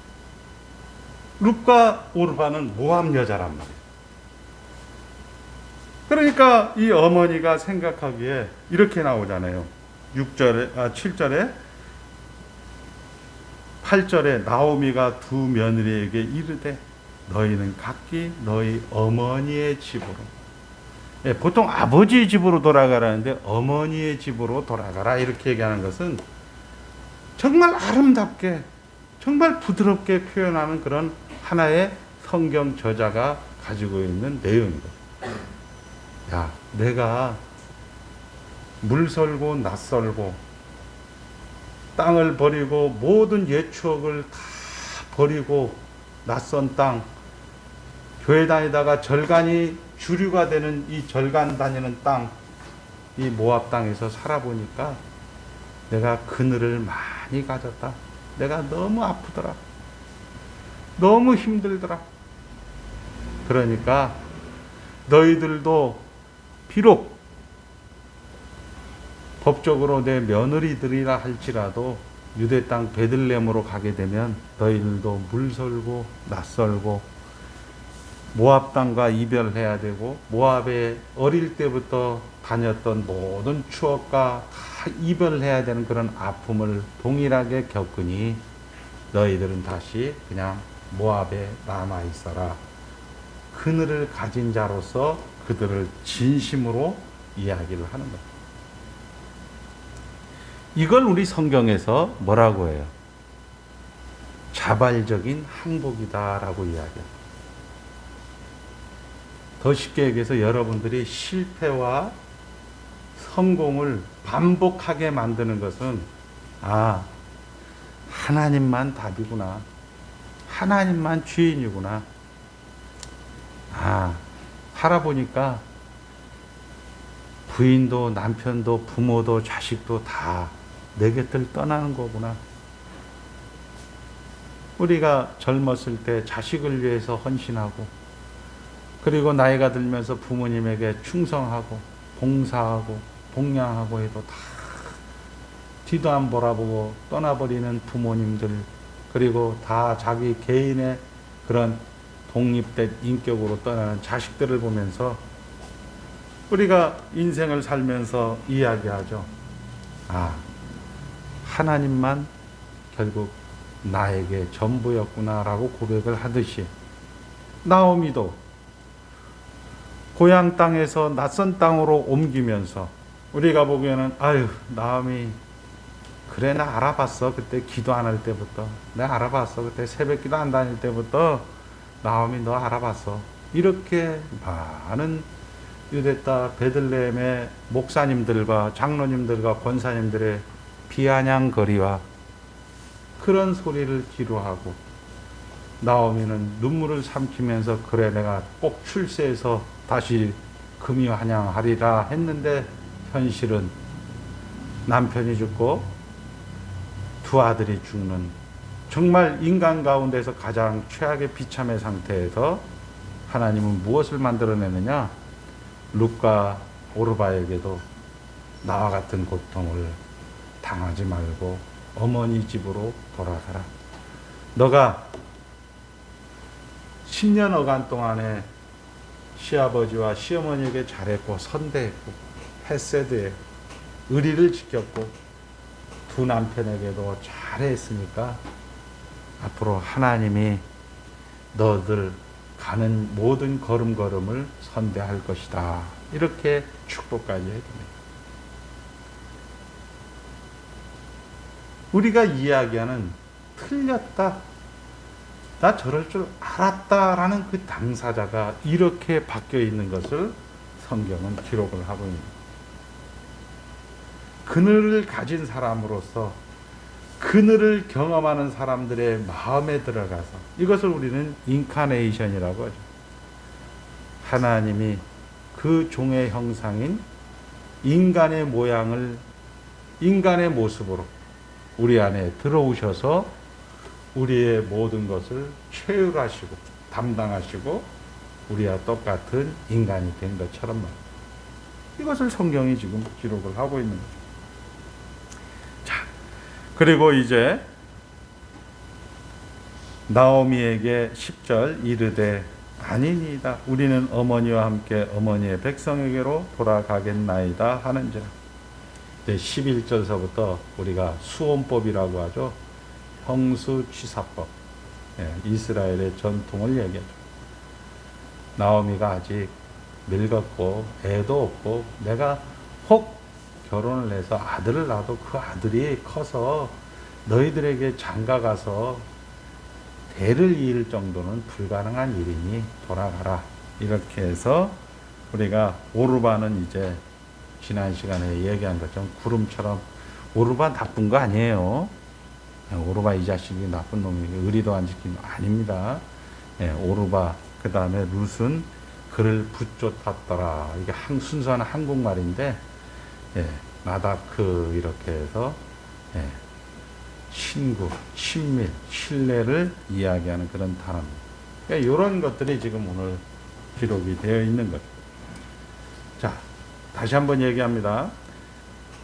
룻과 오르바는 모압 여자란 말이에요. 그러니까 이 어머니가 생각하기에 이렇게 나오잖아요. 7절에 8절에 나오미가 2 며느리에게 이르되 너희는 각기 너희 어머니의 집으로, 예, 보통 아버지의 집으로 돌아가라는데 어머니의 집으로 돌아가라 이렇게 얘기하는 것은 정말 아름답게, 정말 부드럽게 표현하는 그런 하나의 성경 저자가 가지고 있는 내용입니다. 야, 내가 물설고 낯설고 땅을 버리고 모든 옛 추억을 다 버리고 낯선 땅, 교회 다니다가 절간이 주류가 되는 이 절간 다니는 땅, 이 모압 땅에서 살아보니까 내가 그늘을 많이 가졌다. 내가 너무 아프더라. 너무 힘들더라. 그러니까 너희들도 비록 법적으로 내 며느리들이라 할지라도 유대 땅 베들레헴으로 가게 되면 너희들도 물설고 낯설고 모압 땅과 이별해야 되고 모압에 어릴 때부터 다녔던 모든 추억과 다 이별해야 되는 그런 아픔을 동일하게 겪으니 너희들은 다시 그냥 모압에 남아 있어라. 그늘을 가진 자로서 그들을 진심으로 이야기를 하는 것. 이걸 우리 성경에서 뭐라고 해요? 자발적인 항복이다라고 이야기해요. 더 쉽게 얘기해서 여러분들이 실패와 성공을 반복하게 만드는 것은 하나님만 답이구나. 하나님만 주인이구나. 살아보니까 부인도 남편도 부모도 자식도 다 내 곁을 떠나는 거구나. 우리가 젊었을 때 자식을 위해서 헌신하고 그리고 나이가 들면서 부모님에게 충성하고 봉사하고 봉양하고 해도 다 뒤도 안 보라보고 떠나버리는 부모님들, 그리고 다 자기 개인의 그런 독립된 인격으로 떠나는 자식들을 보면서 우리가 인생을 살면서 이야기하죠. 하나님만 결국 나에게 전부였구나라고 고백을 하듯이 나오미도 고향 땅에서 낯선 땅으로 옮기면서 우리가 보기에는 나오미 그래 나 알아봤어. 그때 기도 안 할 때부터 내가 알아봤어. 그때 새벽 기도 안 다닐 때부터 나오미 너 알아봤어. 이렇게 많은 유대 땅 베들레헴의 목사님들과 장로님들과 권사님들의 비아냥거리와 그런 소리를 뒤로하고 나오미는 눈물을 삼키면서 그래 내가 꼭 출세해서 다시 금이 환영하리라 했는데 현실은 남편이 죽고 두 아들이 죽는 정말 인간 가운데서 가장 최악의 비참의 상태에서 하나님은 무엇을 만들어내느냐? 룻과 오르바에게도 나와 같은 고통을 당하지 말고 어머니 집으로 돌아가라. 너가 10년 어간 동안에 시아버지와 시어머니에게 잘했고 선대했고 헤세드에 의리를 지켰고 두 남편에게도 잘했으니까 앞으로 하나님이 너들 가는 모든 걸음걸음을 선대할 것이다. 이렇게 축복까지 해줍니다. 우리가 이야기하는 틀렸다, 나 저럴 줄 알았다라는 그 당사자가 이렇게 바뀌어 있는 것을 성경은 기록을 하고 있습니다. 그늘을 가진 사람으로서 그늘을 경험하는 사람들의 마음에 들어가서 이것을 우리는 인카네이션이라고 하죠. 하나님이 그 종의 형상인 인간의 모양을 인간의 모습으로 우리 안에 들어오셔서 우리의 모든 것을 체휼하시고 담당하시고 우리와 똑같은 인간이 된 것처럼 말입니다. 이것을 성경이 지금 기록을 하고 있는 거죠. 자, 그리고 이제 나오미에게 10절 이르되 아니니이다. 우리는 어머니와 함께 어머니의 백성에게로 돌아가겠나이다 하는지라. 11절서부터 우리가 수혼법이라고 하죠. 형수취사법, 이스라엘의 전통을 얘기하죠. 나오미가 아직 늙었고 애도 없고 내가 혹 결혼을 해서 아들을 낳아도 그 아들이 커서 너희들에게 장가가서 대를 이을 정도는 불가능한 일이니 돌아가라. 이렇게 해서 우리가 오르바는 이제 지난 시간에 얘기한 것처럼 구름처럼, 오르바 나쁜 거 아니에요. 오르바 이 자식이 나쁜 놈이에요. 의리도 안 지키는 거 아닙니다. 오르바 그 다음에 룻은 그를 붙쫓았더라. 이게 순수한 한국말인데 나다크 이렇게 해서 친구, 친밀, 신뢰를 이야기하는 그런 단어입니다. 그러니까 이런 것들이 지금 오늘 기록이 되어 있는 거죠. 자, 다시 한번 얘기합니다.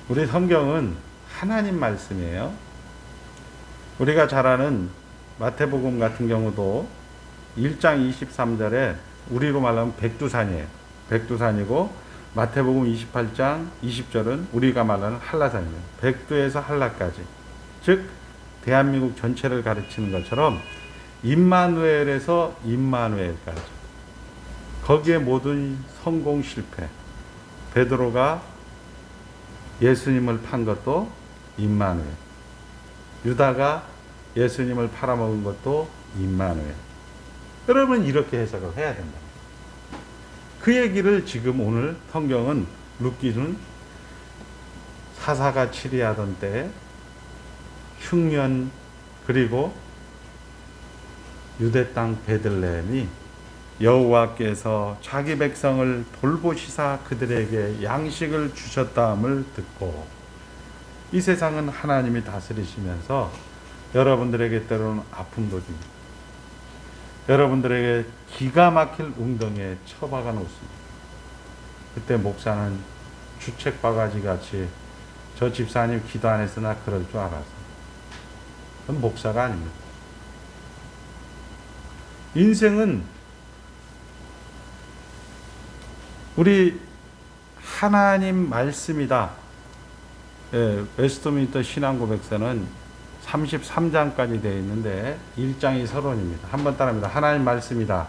우리 성경은 하나님 말씀이에요. 우리가 잘 아는 마태복음 같은 경우도 1장 23절에 우리로 말하면 백두산이에요. 백두산이고 마태복음 28장 20절은 우리가 말하는 한라산이에요. 백두에서 한라까지. 즉 대한민국 전체를 가르치는 것처럼 임마누엘에서 임마누엘까지. 거기에 모든 성공 실패. 베드로가 예수님을 판 것도 임마누엘. 유다가 예수님을 팔아먹은 것도 임마누엘. 여러분 이렇게 해석을 해야 된다. 그 얘기를 지금 오늘 성경은 룻기는 사사가 치리하던 때 흉년 그리고 유대 땅 베들레헴이 여호와께서 자기 백성을 돌보시사 그들에게 양식을 주셨다함을 듣고 이 세상은 하나님이 다스리시면서 여러분들에게 때로는 아픔도 줍니다. 여러분들에게 기가 막힐 웅덩이에 처박아 놓습니다. 그때 목사는 주책 바가지 같이 저 집사님 기도 안 했으나 그럴 줄 알아서. 그건 목사가 아닙니다. 인생은 우리 하나님 말씀이다. 웨스트민스터 신앙고백서는 33장까지 되어 있는데 1장이 서론입니다. 한번 따라합니다. 하나님 말씀이다.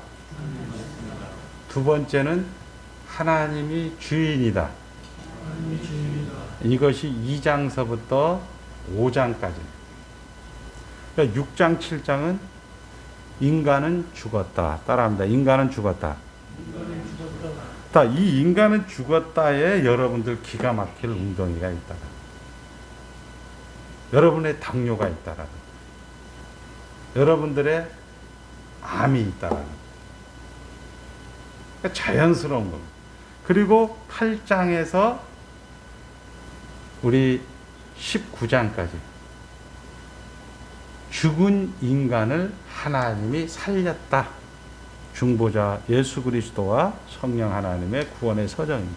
두 번째는 하나님이 주인이다. 이것이 2장서부터 5장까지. 그러니까 6장, 7장은 인간은 죽었다. 따라합니다. 인간은 죽었다. 죽다, 이 인간은 죽었다에 여러분들 기가 막힐 웅덩이가 있다라. 여러분의 당뇨가 있다라. 여러분들의 암이 있다라. 그러니까 자연스러운 겁니다. 그리고 8장에서 우리 19장까지 죽은 인간을 하나님이 살렸다. 중보자 예수 그리스도와 성령 하나님의 구원의 서정입니다.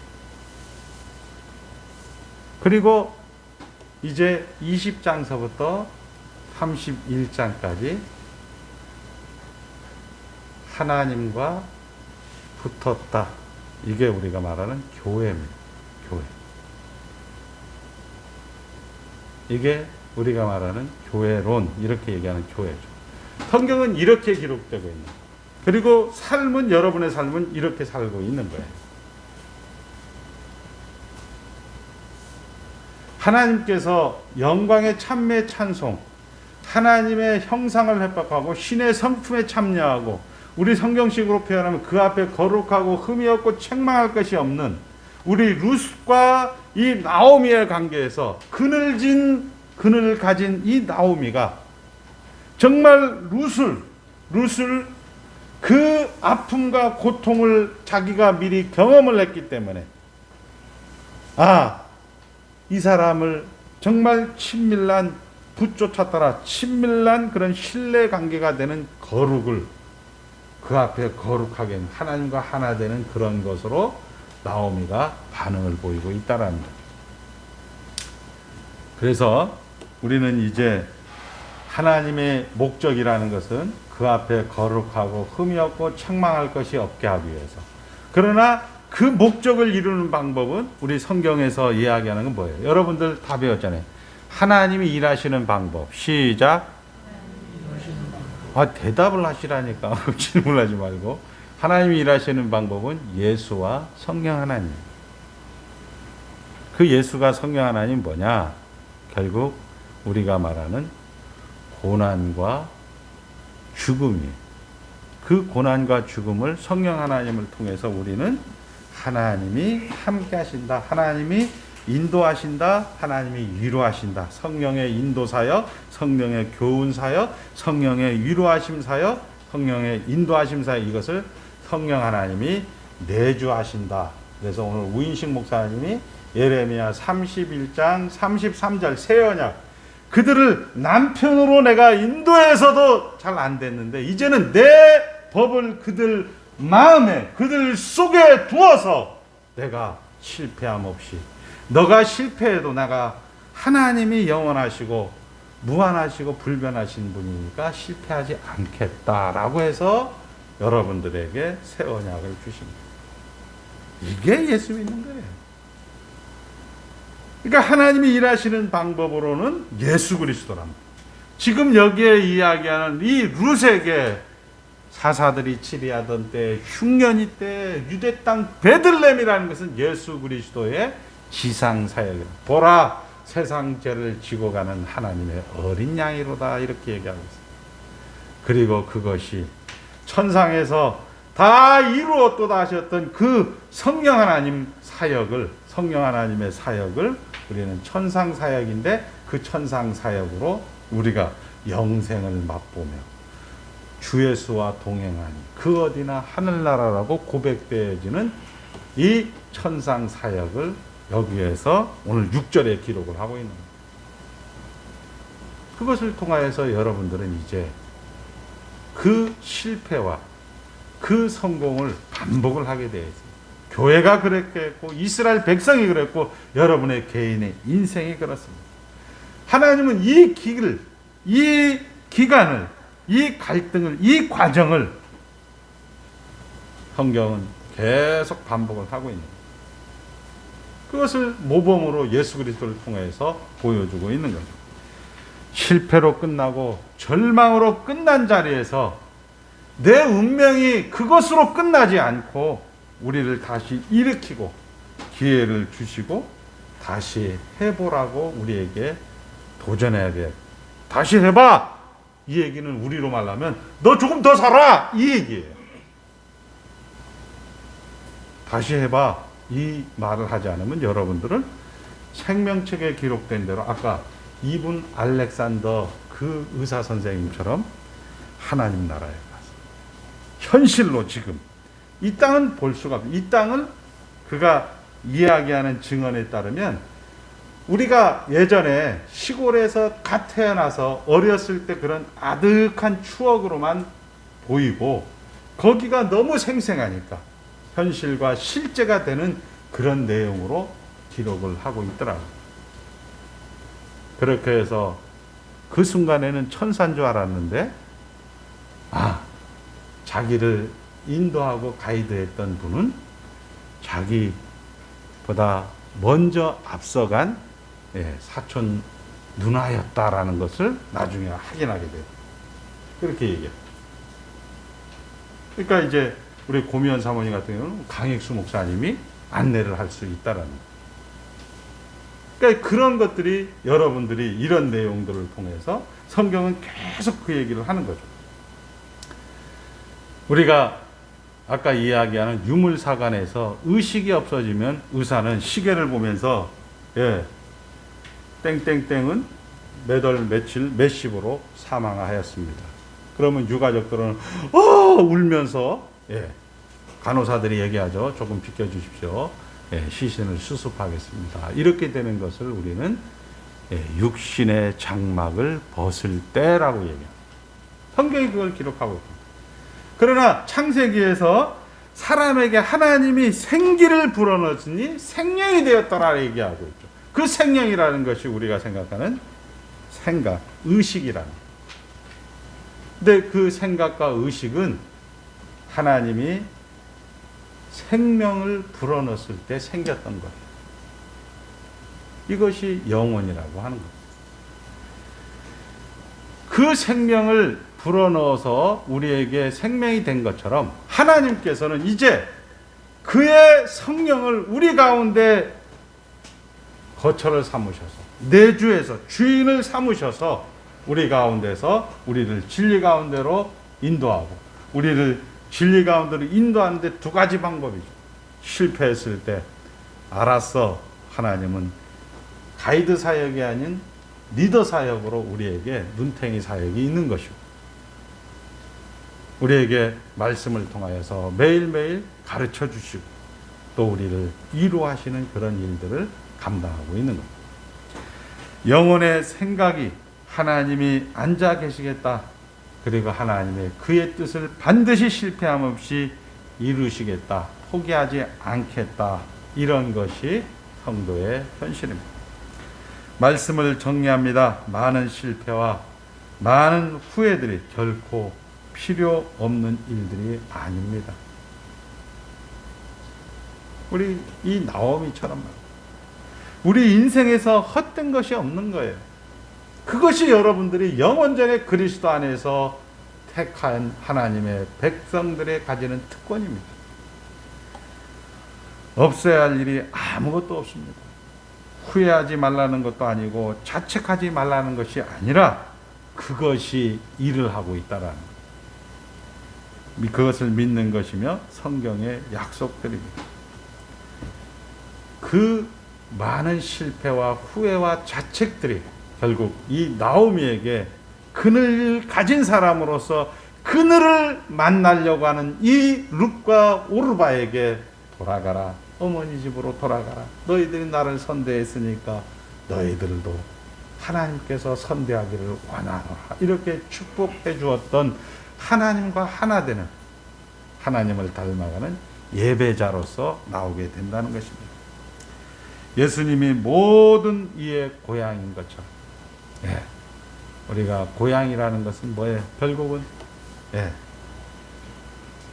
그리고 이제 20장서부터 31장까지 하나님과 붙었다. 이게 우리가 말하는 교회입니다. 교회. 이게 우리가 말하는 교회론, 이렇게 얘기하는 교회죠. 성경은 이렇게 기록되고 있는 거예요. 그리고 삶은, 여러분의 삶은 이렇게 살고 있는 거예요. 하나님께서 영광의 찬미 찬송, 하나님의 형상을 회복하고 신의 성품에 참여하고, 우리 성경식으로 표현하면 그 앞에 거룩하고 흠이 없고 책망할 것이 없는 우리 룻과 이 나오미의 관계에서 그늘을 가진 이 나오미가 정말 룻을 그 아픔과 고통을 자기가 미리 경험을 했기 때문에, 이 사람을 정말 친밀한, 붓조차 따라 친밀한 그런 신뢰 관계가 되는 거룩을, 그 앞에 거룩하게 하나님과 하나 되는 그런 것으로 나오미가 반응을 보이고 있다라는 거예요. 그래서 우리는 이제 하나님의 목적이라는 것은 그 앞에 거룩하고 흠이 없고 책망할 것이 없게 하기 위해서. 그러나 그 목적을 이루는 방법은 우리 성경에서 이야기하는 건 뭐예요? 여러분들 다 배웠잖아요. 하나님이 일하시는 방법. 시작. 대답을 하시라니까. 질문하지 말고. 하나님이 일하시는 방법은 예수와 성령 하나님. 그 예수가 성령 하나님 뭐냐? 결국 우리가 말하는 고난과 죽음이, 그 고난과 죽음을 성령 하나님을 통해서 우리는 하나님이 함께 하신다, 하나님이 인도하신다, 하나님이 위로하신다. 성령의 인도사역, 성령의 교훈사역, 성령의 위로하심사역, 성령의 인도하심사역, 이것을 성령 하나님이 내주하신다. 그래서 오늘 우인식 목사님이 예레미야 31장 33절 새 언약, 그들을 남편으로 내가 인도해서도 잘 안 됐는데 이제는 내 법을 그들 마음에, 그들 속에 두어서 내가 실패함 없이, 너가 실패해도 내가 하나님이 영원하시고 무한하시고 불변하신 분이니까 실패하지 않겠다라고 해서 여러분들에게 새 언약을 주십니다. 이게 예수 믿는 거예요. 그러니까 하나님이 일하시는 방법으로는 예수 그리스도랍니다. 지금 여기에 이야기하는 이 룻에게 사사들이 치리하던 때, 흉년이 때, 유대 땅 베들레헴이라는 것은 예수 그리스도의 지상사역이다. 보라, 세상 죄를 지고 가는 하나님의 어린 양이로다, 이렇게 얘기하고 있습니다. 그리고 그것이 천상에서 다 이루었도다 하셨던 그 성령 하나님 사역을, 성령 하나님의 사역을 우리는 천상 사역인데, 그 천상 사역으로 우리가 영생을 맛보며 주 예수와 동행하니 그 어디나 하늘나라라고 고백되어지는 이 천상 사역을 여기에서 오늘 6절에 기록을 하고 있는 거예요. 그것을 통하여서 여러분들은 이제 그 실패와 그 성공을 반복을 하게 되어 있어요. 교회가 그렇게 했고 이스라엘 백성이 그랬고 여러분의 개인의 인생이 그렇습니다. 하나님은 이 길을, 이 기간을, 이 갈등을, 이 과정을 성경은 계속 반복을 하고 있는 거예요. 그것을 모범으로 예수 그리스도를 통해서 보여주고 있는 거죠. 실패로 끝나고 절망으로 끝난 자리에서 내 운명이 그것으로 끝나지 않고 우리를 다시 일으키고 기회를 주시고 다시 해보라고 우리에게 도전해야 돼. 다시 해봐! 이 얘기는 우리로 말하면 너 조금 더 살아! 이 얘기예요. 다시 해봐. 이 말을 하지 않으면 여러분들은 생명책에 기록된 대로 아까 이분 알렉산더 그 의사 선생님처럼 하나님 나라에 가서 현실로 지금 이 땅은 볼 수가 없어요. 이 땅을 그가 이야기하는 증언에 따르면 우리가 예전에 시골에서 갓 태어나서 어렸을 때 그런 아득한 추억으로만 보이고 거기가 너무 생생하니까 현실과 실제가 되는 그런 내용으로 기록을 하고 있더라고요. 그렇게 해서 그 순간에는 천사인 줄 알았는데 자기를 인도하고 가이드했던 분은 자기보다 먼저 앞서간 사촌 누나였다라는 것을 나중에 확인하게 돼요. 그렇게 얘기해요. 그러니까 이제 우리 고미연 사모님 같은 경우는 강익수 목사님이 안내를 할 수 있다라는 거예요. 그러니까 그런 것들이 여러분들이 이런 내용들을 통해서 성경은 계속 그 얘기를 하는 거죠. 우리가 아까 이야기하는 유물사관에서 의식이 없어지면 의사는 시계를 보면서 땡땡땡은 몇 월 며칠 몇 시로 사망하였습니다. 그러면 유가족들은 울면서 간호사들이 얘기하죠. 조금 비켜주십시오. 시신을 수습하겠습니다. 이렇게 되는 것을 우리는 육신의 장막을 벗을 때라고 얘기합니다. 성경이 그걸 기록하고 있습니다. 그러나 창세기에서 사람에게 하나님이 생기를 불어넣으니 생명이 되었더라 얘기하고 있죠. 그 생명이라는 것이 우리가 생각하는 생각, 의식이라는 거예요. 근데 그 생각과 의식은 하나님이 생명을 불어넣었을 때 생겼던 거예요. 이것이 영혼이라고 하는 거예요. 그 생명을 불어넣어서 우리에게 생명이 된 것처럼 하나님께서는 이제 그의 성령을 우리 가운데 거처를 삼으셔서 내주에서 주인을 삼으셔서 우리 가운데서 우리를 진리 가운데로 인도하고 우리를 진리 가운데로 인도하는데 두 가지 방법이죠. 실패했을 때 알았어 하나님은 가이드 사역이 아닌 리더 사역으로 우리에게 눈탱이 사역이 있는 것이고 우리에게 말씀을 통하여서 매일매일 가르쳐 주시고 또 우리를 위로하시는 그런 일들을 감당하고 있는 겁니다. 영혼의 생각이 하나님이 앉아 계시겠다. 그리고 하나님의 그의 뜻을 반드시 실패함 없이 이루시겠다. 포기하지 않겠다. 이런 것이 성도의 현실입니다. 말씀을 정리합니다. 많은 실패와 많은 후회들이 결코 필요 없는 일들이 아닙니다. 우리 이 나오미처럼 우리 인생에서 헛된 것이 없는 거예요. 그것이 여러분들이 영원전에 그리스도 안에서 택한 하나님의 백성들의 가지는 특권입니다. 없어야 할 일이 아무것도 없습니다. 후회하지 말라는 것도 아니고 자책하지 말라는 것이 아니라 그것이 일을 하고 있다라는 것. 그것을 믿는 것이며 성경의 약속들입니다. 그 많은 실패와 후회와 자책들이 결국 이 나오미에게 그늘을 가진 사람으로서 그늘을 만나려고 하는 이 룻과 오르바에게 돌아가라. 어머니 집으로 돌아가라. 너희들이 나를 선대했으니까 너희들도 하나님께서 선대하기를 원하노라. 이렇게 축복해 주었던 하나님과 하나 되는 하나님을 닮아가는 예배자로서 나오게 된다는 것입니다. 예수님이 모든 이의 고향인 것처럼 우리가 고향이라는 것은 뭐예요? 결국은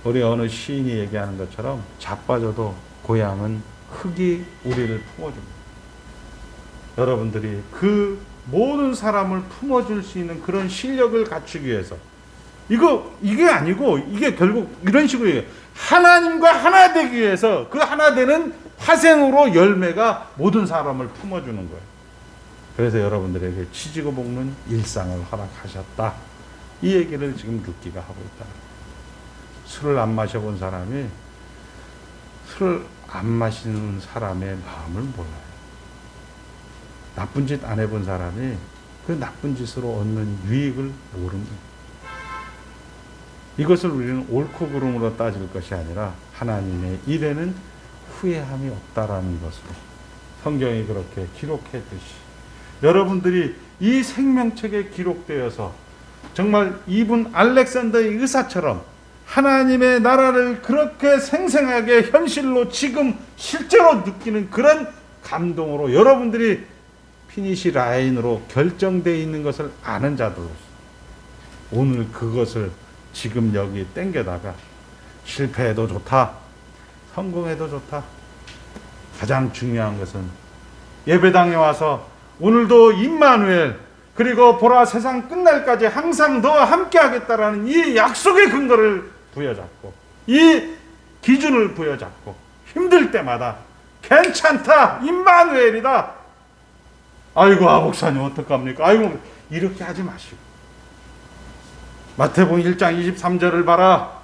우리 어느 시인이 얘기하는 것처럼 자빠져도 고향은 흙이 우리를 품어줍니다. 여러분들이 그 모든 사람을 품어줄 수 있는 그런 실력을 갖추기 위해서 이게 아니고 이게 결국 이런 식으로 얘기해요. 하나님과 하나 되기 위해서 그 하나 되는 화생으로 열매가 모든 사람을 품어주는 거예요. 그래서 여러분들에게 치지고 볶는 일상을 허락하셨다. 이 얘기를 지금 룻기가 하고 있다. 술을 안 마셔본 사람이 술 안 마시는 사람의 마음을 몰라요. 나쁜 짓 안 해본 사람이 그 나쁜 짓으로 얻는 유익을 모릅니다. 이것을 우리는 옳고 그름으로 따질 것이 아니라 하나님의 일에는 후회함이 없다라는 것으로 성경이 그렇게 기록했듯이 여러분들이 이 생명책에 기록되어서 정말 이분 알렉산더의 의사처럼 하나님의 나라를 그렇게 생생하게 현실로 지금 실제로 느끼는 그런 감동으로 여러분들이 피니시 라인으로 결정되어 있는 것을 아는 자들로서 오늘 그것을 지금 여기 땡겨다가 실패해도 좋다, 성공해도 좋다. 가장 중요한 것은 예배당에 와서 오늘도 임마누엘 그리고 보라 세상 끝날까지 항상 너와 함께 하겠다라는 이 약속의 근거를 부여잡고 이 기준을 부여잡고 힘들 때마다 괜찮다, 임마누엘이다. 아이고 목사님 어떡합니까? 아이고 이렇게 하지 마시고 마태복음 1장 23절을 봐라,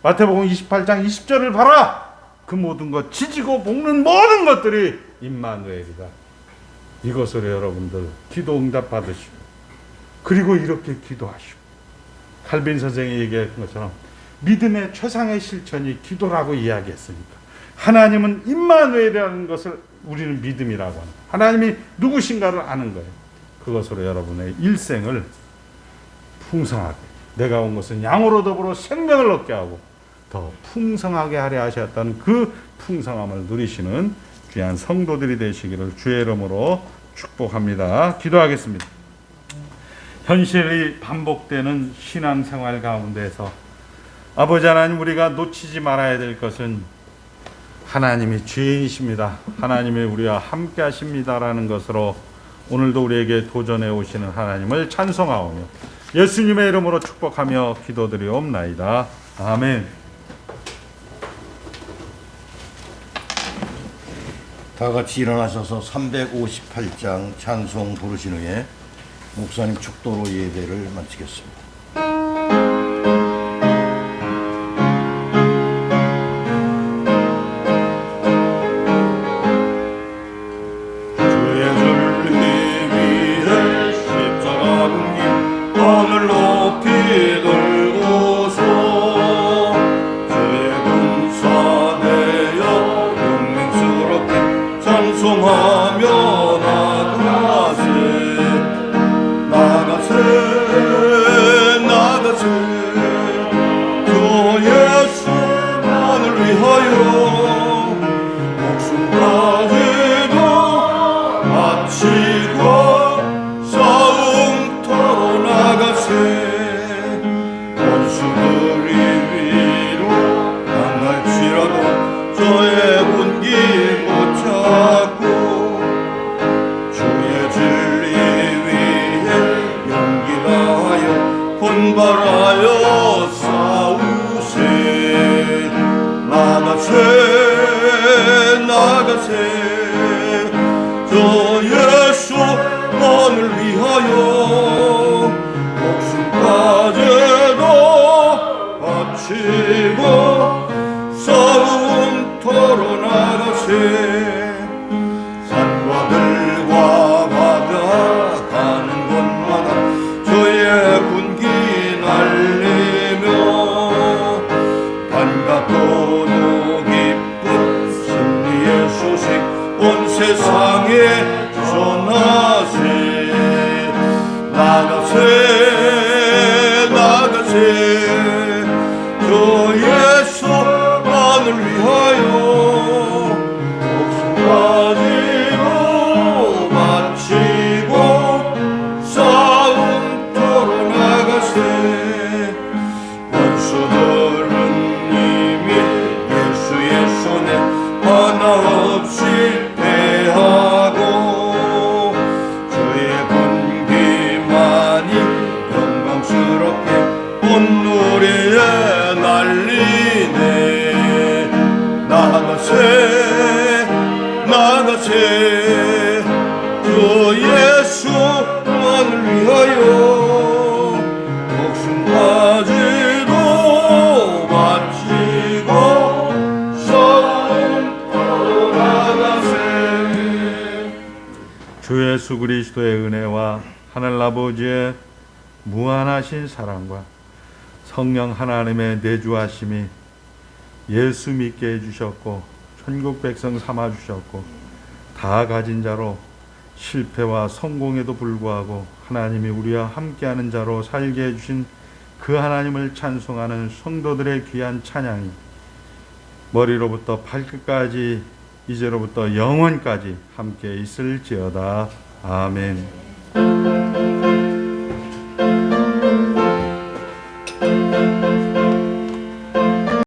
마태복음 28장 20절을 봐라. 그 모든 것 지지고 볶는 모든 것들이 임마누엘이다. 이것으로 여러분들 기도 응답 받으시고 그리고 이렇게 기도하시고 칼빈 선생이 얘기한 것처럼 믿음의 최상의 실천이 기도라고 이야기했으니까 하나님은 임마누엘이라는 것을 우리는 믿음이라고 합니다. 하나님이 누구신가를 아는 거예요. 그것으로 여러분의 일생을 풍성하게, 내가 온 것은 양으로 더불어 생명을 얻게 하고 더 풍성하게 하려 하셨다는 그 풍성함을 누리시는 귀한 성도들이 되시기를 주의 이름으로 축복합니다. 기도하겠습니다. 현실이 반복되는 신앙생활 가운데서 아버지 하나님, 우리가 놓치지 말아야 될 것은 하나님이 주인이십니다. 하나님이 우리와 함께 하십니다라는 것으로 오늘도 우리에게 도전해 오시는 하나님을 찬송하오며 예수님의 이름으로 축복하며 기도드리옵나이다. 아멘. 다 같이 일어나셔서 358장 찬송 부르신 후에 목사님 축도로 예배를 마치겠습니다. 목숨까지도 바치고 싸움 하늘아버지의 무한하신 사랑과 성령 하나님의 내주하심이 예수 믿게 해주셨고 천국 백성 삼아주셨고 다 가진 자로 실패와 성공에도 불구하고 하나님이 우리와 함께하는 자로 살게 해주신 그 하나님을 찬송하는 성도들의 귀한 찬양이 머리로부터 발끝까지 이제로부터 영원까지 함께 있을지어다. 아멘.